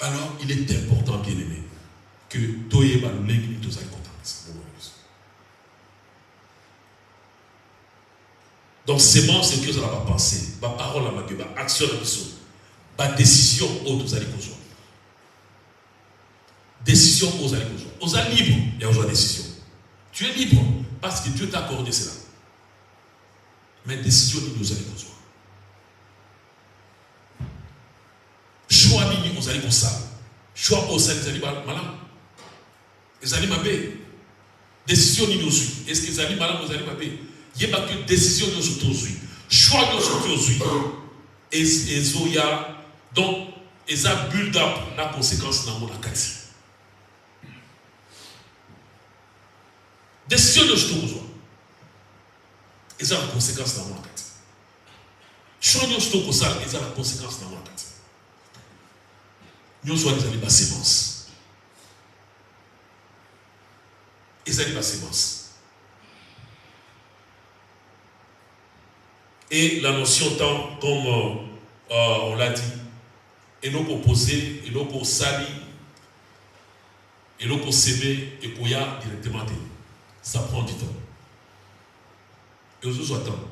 Alors, il est important, bien aimé, que Toye Baluleng nous aille contenter. Donc, c'est bon, c'est que ça va penser, ma parole à ma gueule, ma action à ma décision aux allez causer. Décision aux allez causer. Aux allez libre, il y a une décision. Tu es libre parce que Dieu t'a accordé cela. Mais décision nous allez causer. Choix nini ozali kosala choix osali ezali malamu ezali mabe décision nini ozwi est-ce que ezali malamu ezali mabe yeba que décision nyonso tozwi choix nyonso tozwi ezoya donc eza build up na conséquence nango na kati décision nyonso tokozwa eza na conséquence nango na kati choix nyonso tokosala eza na conséquence nango na kati. Nous sommes des sémences. Ils ont des sémences. Et la notion tant comme on l'a dit, et nous poser, et nous sali, et nous s'aimer, et qu'on y a directement. Ça prend du temps. Et aux autres attendent.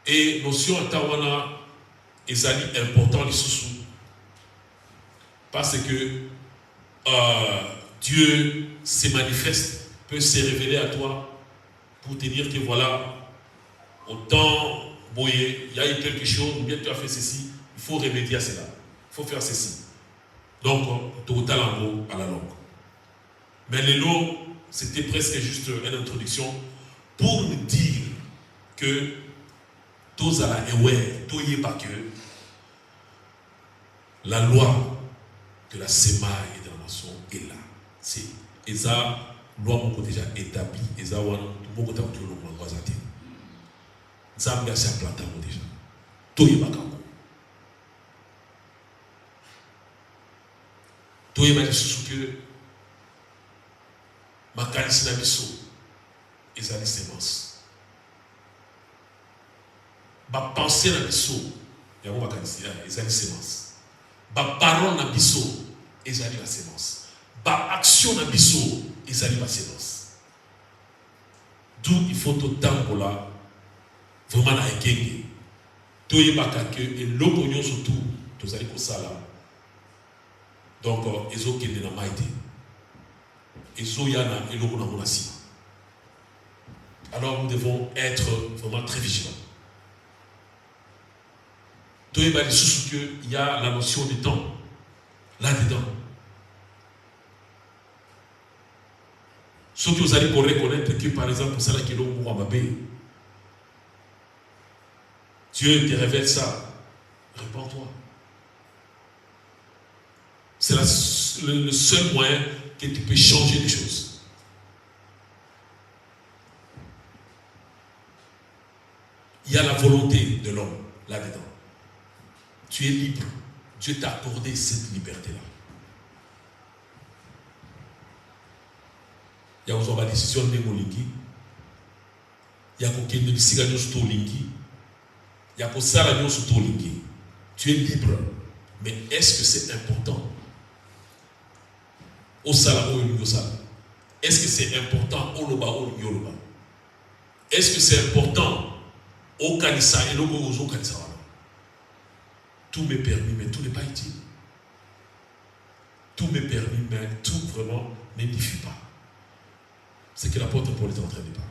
Et notion à Tawana. Et important les sous parce que Dieu se manifeste, peut se révéler à toi pour te dire que voilà, autant boyer, il y a eu quelque chose, ou bien tu as fait ceci, il faut remédier à cela, il faut faire ceci. Donc, total en gros à la longue. Mais les lots, c'était presque juste une introduction pour nous dire que tous à la ewe, tous y est pas que la loi de la semaille et de la nation est là. C'est la loi qui déjà établie. Et ça, on a beaucoup de temps pour nous croiser. Ça a été implanté déjà. Tout y est pas comme tout y est pas ce que ma qualité d'abisso et sa sémence. Ma pensée na biso ya mo makanisi ezali sémence ba parole na biso ezali la sémence ba action na biso ezali la sémence d'où il faut autant pour la vraiment na ekenge to yebaka que eloko nyonso tout tozali kosala donc ezokende na maite ezoya na eloko na mona sima. Alors nous devons être vraiment très vigilants. Il y a la notion du temps là-dedans. Ce que vous allez reconnaître que par exemple, c'est là qu'il y a Dieu te révèle ça. Réponds-toi. C'est le seul moyen que tu peux changer les choses. Il y a la volonté de l'homme là-dedans. Tu es libre. Dieu t'a accordé cette liberté-là. ya kozwa décision ndenge olingi, ya kokende bisika nyonso to olingi, ya kosala nyonso to olingi. Tu es libre. Mais est-ce que c'est important? Au sala olingi osala. Est-ce que c'est important au loba olingi oloba? Est-ce que c'est important au kanisa et logo ozo kanisa wana? Tout m'est permis, mais tout n'est pas utile. Tout m'est permis, mais tout vraiment n'édifie pas. C'est que l'apôtre Paul est en train de parler.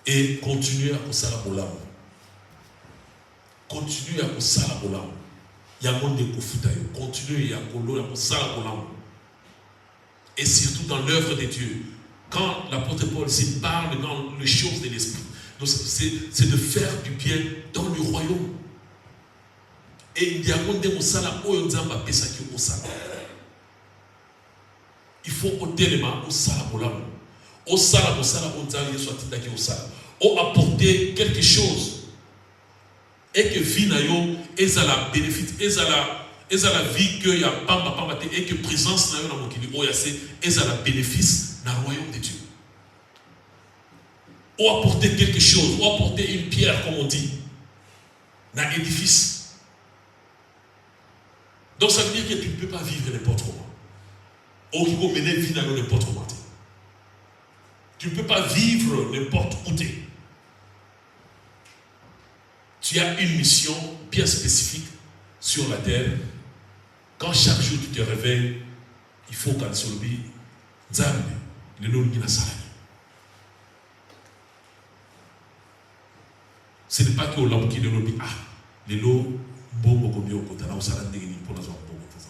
Et continuer à kosala bolamu. Continuer à kosala bolamu. Il y a un monde de kofuta yo. Continuer à kosala bolamu. Et surtout dans l'œuvre de Dieu. Quand l'apôtre Paul se parle dans les choses de l'esprit, c'est de faire du bien dans le royaume. Et il y a un monde de kosala oyo nzamba pesa ki kosala. Il faut au sala bolamu. Au sala onzali yesu atindaki au sala. Au apporter quelque chose. Et que vie na yo ezala bénéfice, ezala vie que ya pamba te et que présence na yo na mokili oyase ezala bénéfice dans le royaume de Dieu. Ou apporter quelque chose, ou apporter une pierre comme on dit dans l'édifice. Donc ça veut dire que tu ne peux pas vivre n'importe comment. Ou tu peux mener vie dans n'importe comment. Tu ne peux pas vivre n'importe où. Tu as une mission bien spécifique sur la terre. Quand chaque jour tu te réveilles, il faut qu'à Solobi, Nzambe, le nom de la salle. Ce n'est pas que au lamb qui le dit, le lot, bon,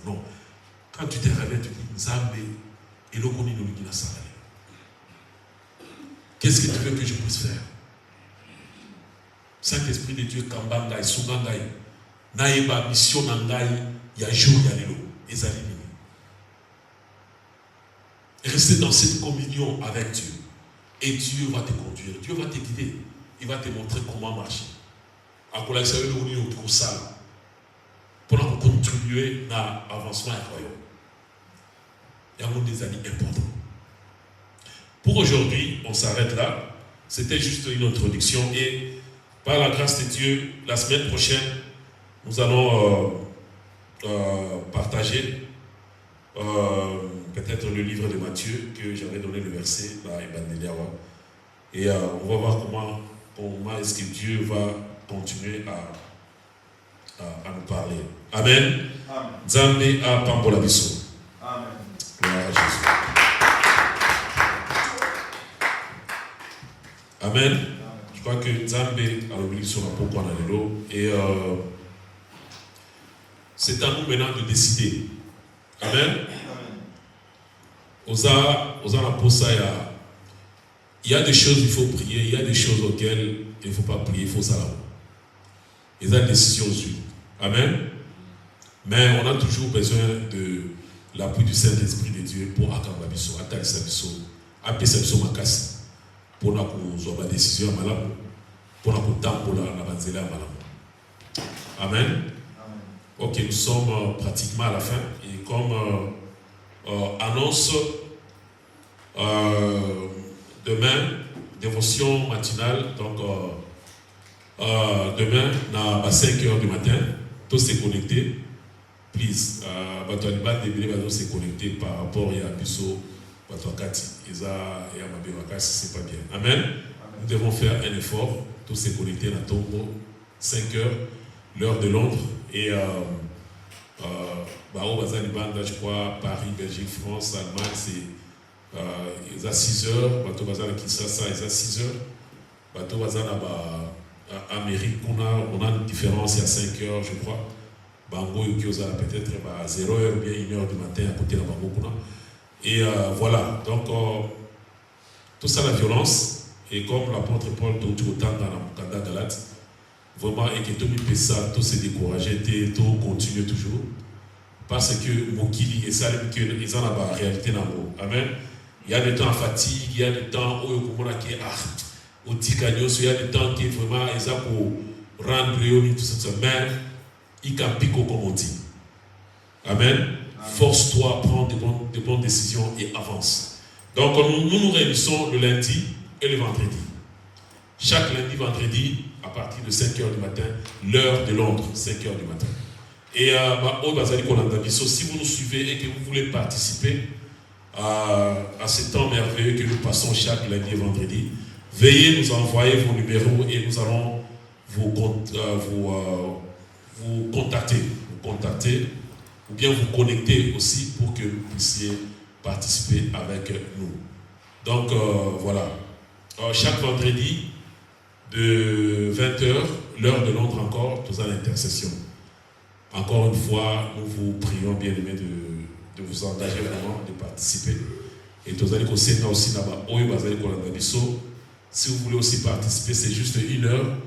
non. Quand tu te réveilles, tu dis Nzambe, et le nom de la salle. Qu'est-ce que tu veux que je puisse faire? Saint-Esprit de Dieu, Kambangai, Sugangai, Naïba, mission Nangai, Yajou, Yalelo, Ezalini. Restez dans cette communion avec Dieu. Et Dieu va te conduire, Dieu va te guider. Il va te montrer comment marcher. Pour contribuer à l'avancement du royaume. Il y a des amis importants. Pour aujourd'hui, on s'arrête là. C'était juste une introduction et par la grâce de Dieu, la semaine prochaine, nous allons partager peut-être le livre de Matthieu que j'avais donné le verset et on va voir comment est-ce que Dieu va continuer à nous parler. Amen. Nzambe a pambola biso. Amen. Gloire à Jésus. Amen. Je crois que Nzambe a l'obligé sur la pourquoi et c'est à nous maintenant de décider. Amen. Il y a des choses il faut prier, il y a des choses auxquelles il ne faut pas prier, il faut savoir. Il y a des décisions. Amen. Mais on a toujours besoin de l'appui du Saint-Esprit de Dieu pour akamba biso, atalisa biso, apesa biso makasi. Pour la décision pour la Amen. Ok, nous sommes pratiquement à la fin et comme annonce demain dévotion matinale donc demain à 5h du matin tous se connecter please se connecter par rapport à Bisso. C'est pas bien. Amen. Nous devons faire un effort. Tous se connecter à Togo, 5h, l'heure de Londres. Et je crois, Paris, Belgique, France, Allemagne, c'est à 6h. Bateau Bazar Kinshasa, c'est à 6h. Bateau Bazar à Amérique, on a une différence, il y a 5h, je crois. Bango Yukioza, peut-être à 0h ou bien 1h du matin à côté de Bango Kuna. Et voilà, donc tout ça la violence, et comme l'apôtre Paul tout autant dans la Mukanda Galate, vraiment, et que tout le monde tout se décourager, tout continue toujours, parce que Mokili et ça, ils ont la réalité dans le Amen. Il y a des temps à fatigue, il y a des temps où il y a des temps qui vraiment, ils ont pour rendre tout ça, mais il y a un pico comme on dit. Amen. Force-toi, prends de bonnes décisions et avance. Donc nous réunissons le lundi et le vendredi. Chaque lundi, vendredi, à partir de 5h du matin, l'heure de Londres, 5h du matin. Et si vous nous suivez et que vous voulez participer à ce temps merveilleux que nous passons chaque lundi et vendredi, veuillez nous envoyer vos numéros et nous allons vous contacter ou bien vous connecter aussi pour que vous puissiez participer avec nous. Donc voilà, chaque vendredi de 20h, l'heure de Londres encore, nous avons l'intercession. Encore une fois, nous vous prions bien aimés de vous engager vraiment, de participer. Et tous allez aussi si vous voulez aussi participer, c'est juste 1 heure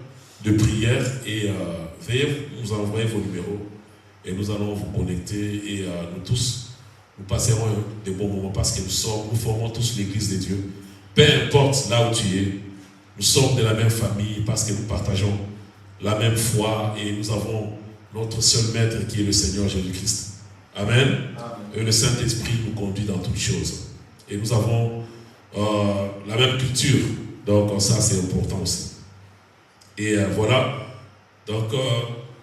de prière et veuillez nous envoyer vos numéros et nous allons vous connecter et nous tous, nous passerons de bons moments parce que nous formons tous l'église de Dieu. Peu importe là où tu es, nous sommes de la même famille parce que nous partageons la même foi et nous avons notre seul maître qui est le Seigneur Jésus-Christ. Amen. Amen. Et le Saint-Esprit nous conduit dans toutes choses. Et nous avons la même culture. Donc ça c'est important aussi. Et voilà. Donc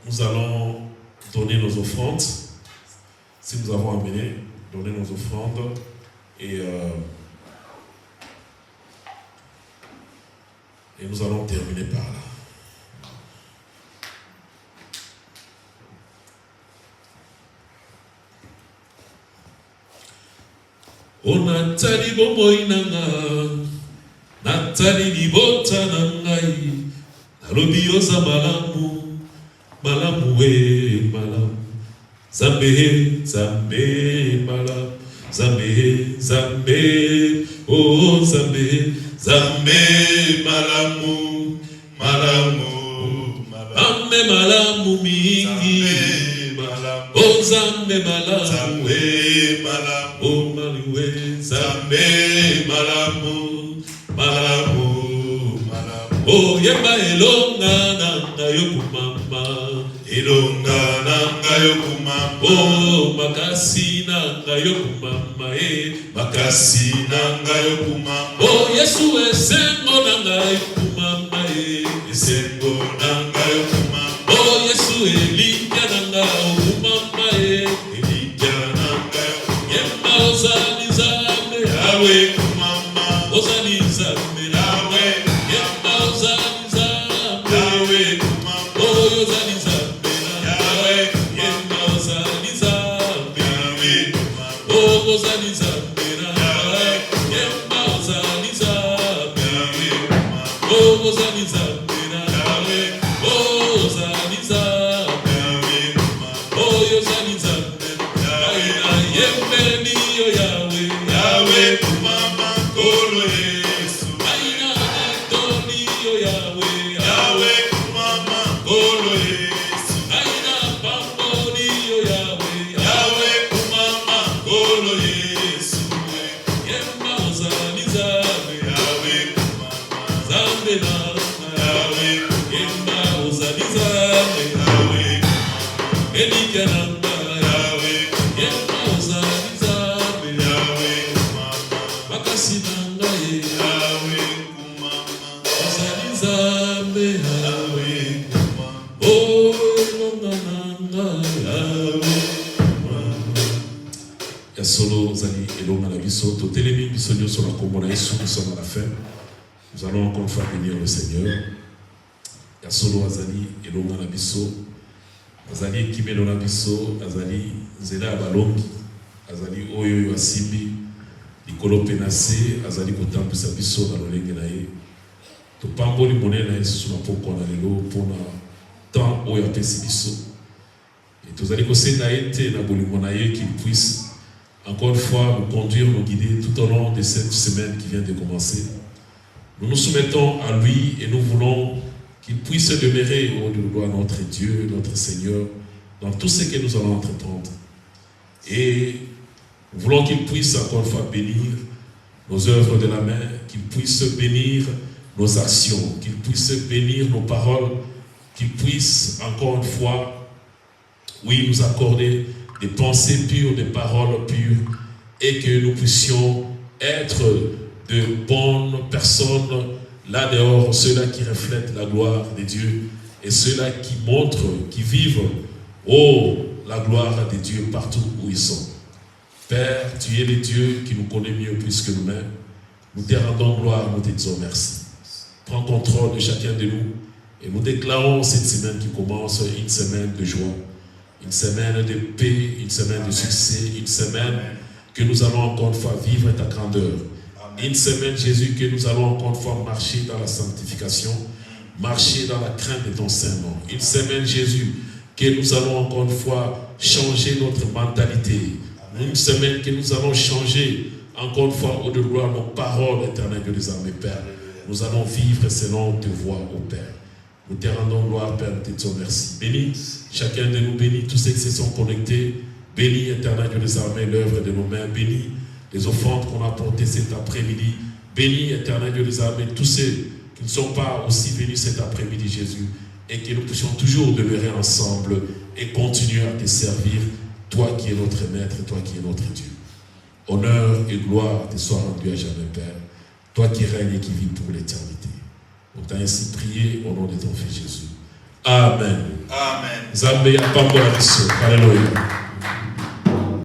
nous allons donner nos offrandes. Si nous avons amené, donner nos offrandes. Et nous allons terminer par là. O natali bomoi nanga, natali libota nangai, nalobi oza malamu, malamu we malamu, zambe, zambe malamu, zambe, zambe, oh zambe, zambe malamu, malamu, ambe malamu mingi, oh zambe malamu we malamu. Oh Maliwe, Zambe, Malamu, Malamu, Malamu. Oh Yemba Elonga Nanga Yokumama, Elonga Nanga Yokumama. Oh Makasi Nanga Yokumama, Makasi Nanga Yokumama. Oh Yesu Esengo Nanga Yokumama, Esengo Nanga Yokumama. Oh Yesu Elinja Nanga Yokumama, Elinja Nanga Yokumama. Ozani zambe yawe kumama, ozani zambe yawe, yemba ozani zambe yawe kumama, ozani zambe yawe, yemba ozani zambe yawe kumama, ozani zambe yawe, yemba ozani zambe yawe kumama, ozani zambe yawe, ozani zambe yawe kumama, ozani zambe yawe, yembe ni Yahweh, Yahweh, kumama kolo Yesu. Aina netoni Yahweh, Yahweh, kumama kolo Yesu. Aina pamboni Yahweh, Yahweh, kumama kolo Yesu. Yemba ozani zambe, Yahweh, kumama zambe na Yahweh. Yemba ozani zambe, Yahweh, kumama elike namba Yahweh. Yemba ozani solo zali elonga na biso totelemi biso nyonso na kombo na Yesu nous sommes à la fin. Nous allons encore faire bénir le Seigneur. Ya solo azali elonga na biso azali ekimelo na biso azali nzela ya balongi azali oyo asimbi likolo mpe na se azali kotambwisa biso na lolenge na ye topamboli monene na Yesu na pokwa na lelo mpona temps oyo apesi biso et tozali kosenga ye te na bolingo na ye qu'il puisse encore une fois nous conduire, nous guider tout au long de cette semaine qui vient de commencer. Nous nous soumettons à lui et nous voulons qu'il puisse demeurer au de notre Dieu, notre Seigneur, dans tout ce que nous allons entreprendre. Et nous voulons qu'il puisse encore une fois bénir nos œuvres de la main, qu'il puisse bénir nos actions, qu'il puisse bénir nos paroles, qu'il puisse encore une fois, oui, nous accorder des pensées pures, des paroles pures, et que nous puissions être de bonnes personnes là dehors, ceux-là qui reflètent la gloire de Dieu et ceux-là qui montrent, qui vivent, la gloire de Dieu partout où ils sont. Père, tu es le Dieu qui nous connaît mieux plus que nous-mêmes. Nous te rendons gloire, nous te disons merci. Prends contrôle de chacun de nous et nous déclarons cette semaine qui commence une semaine de joie, une semaine de paix, une semaine de succès, une semaine que nous allons encore une fois vivre ta grandeur. Une semaine, Jésus, que nous allons encore une fois marcher dans la sanctification, marcher dans la crainte de ton Saint-Nom. Une semaine, Jésus, que nous allons encore une fois changer notre mentalité. Une semaine que nous allons changer encore une fois au-delà de nos paroles éternelles, Dieu des armées, Père. Nous allons vivre selon tes voies, ô Père. Nous te rendons gloire, Père, nous te disons merci. Bénis chacun de nous, bénis tous ceux qui se sont connectés. Bénis, éternel Dieu des armées, l'œuvre de nos mains. Bénis les offrandes qu'on a apportées cet après-midi. Bénis, éternel Dieu des armées, tous ceux qui ne sont pas aussi venus cet après-midi, Jésus. Et que nous puissions toujours demeurer ensemble et continuer à te servir, toi qui es notre maître, toi qui es notre Dieu. Honneur et gloire te soient rendus à jamais, Père. Toi qui règnes et qui vis pour l'éternité. On t'a ainsi prié au nom de ton Fils Jésus. Amen. Amen. Zambé, Alléluia.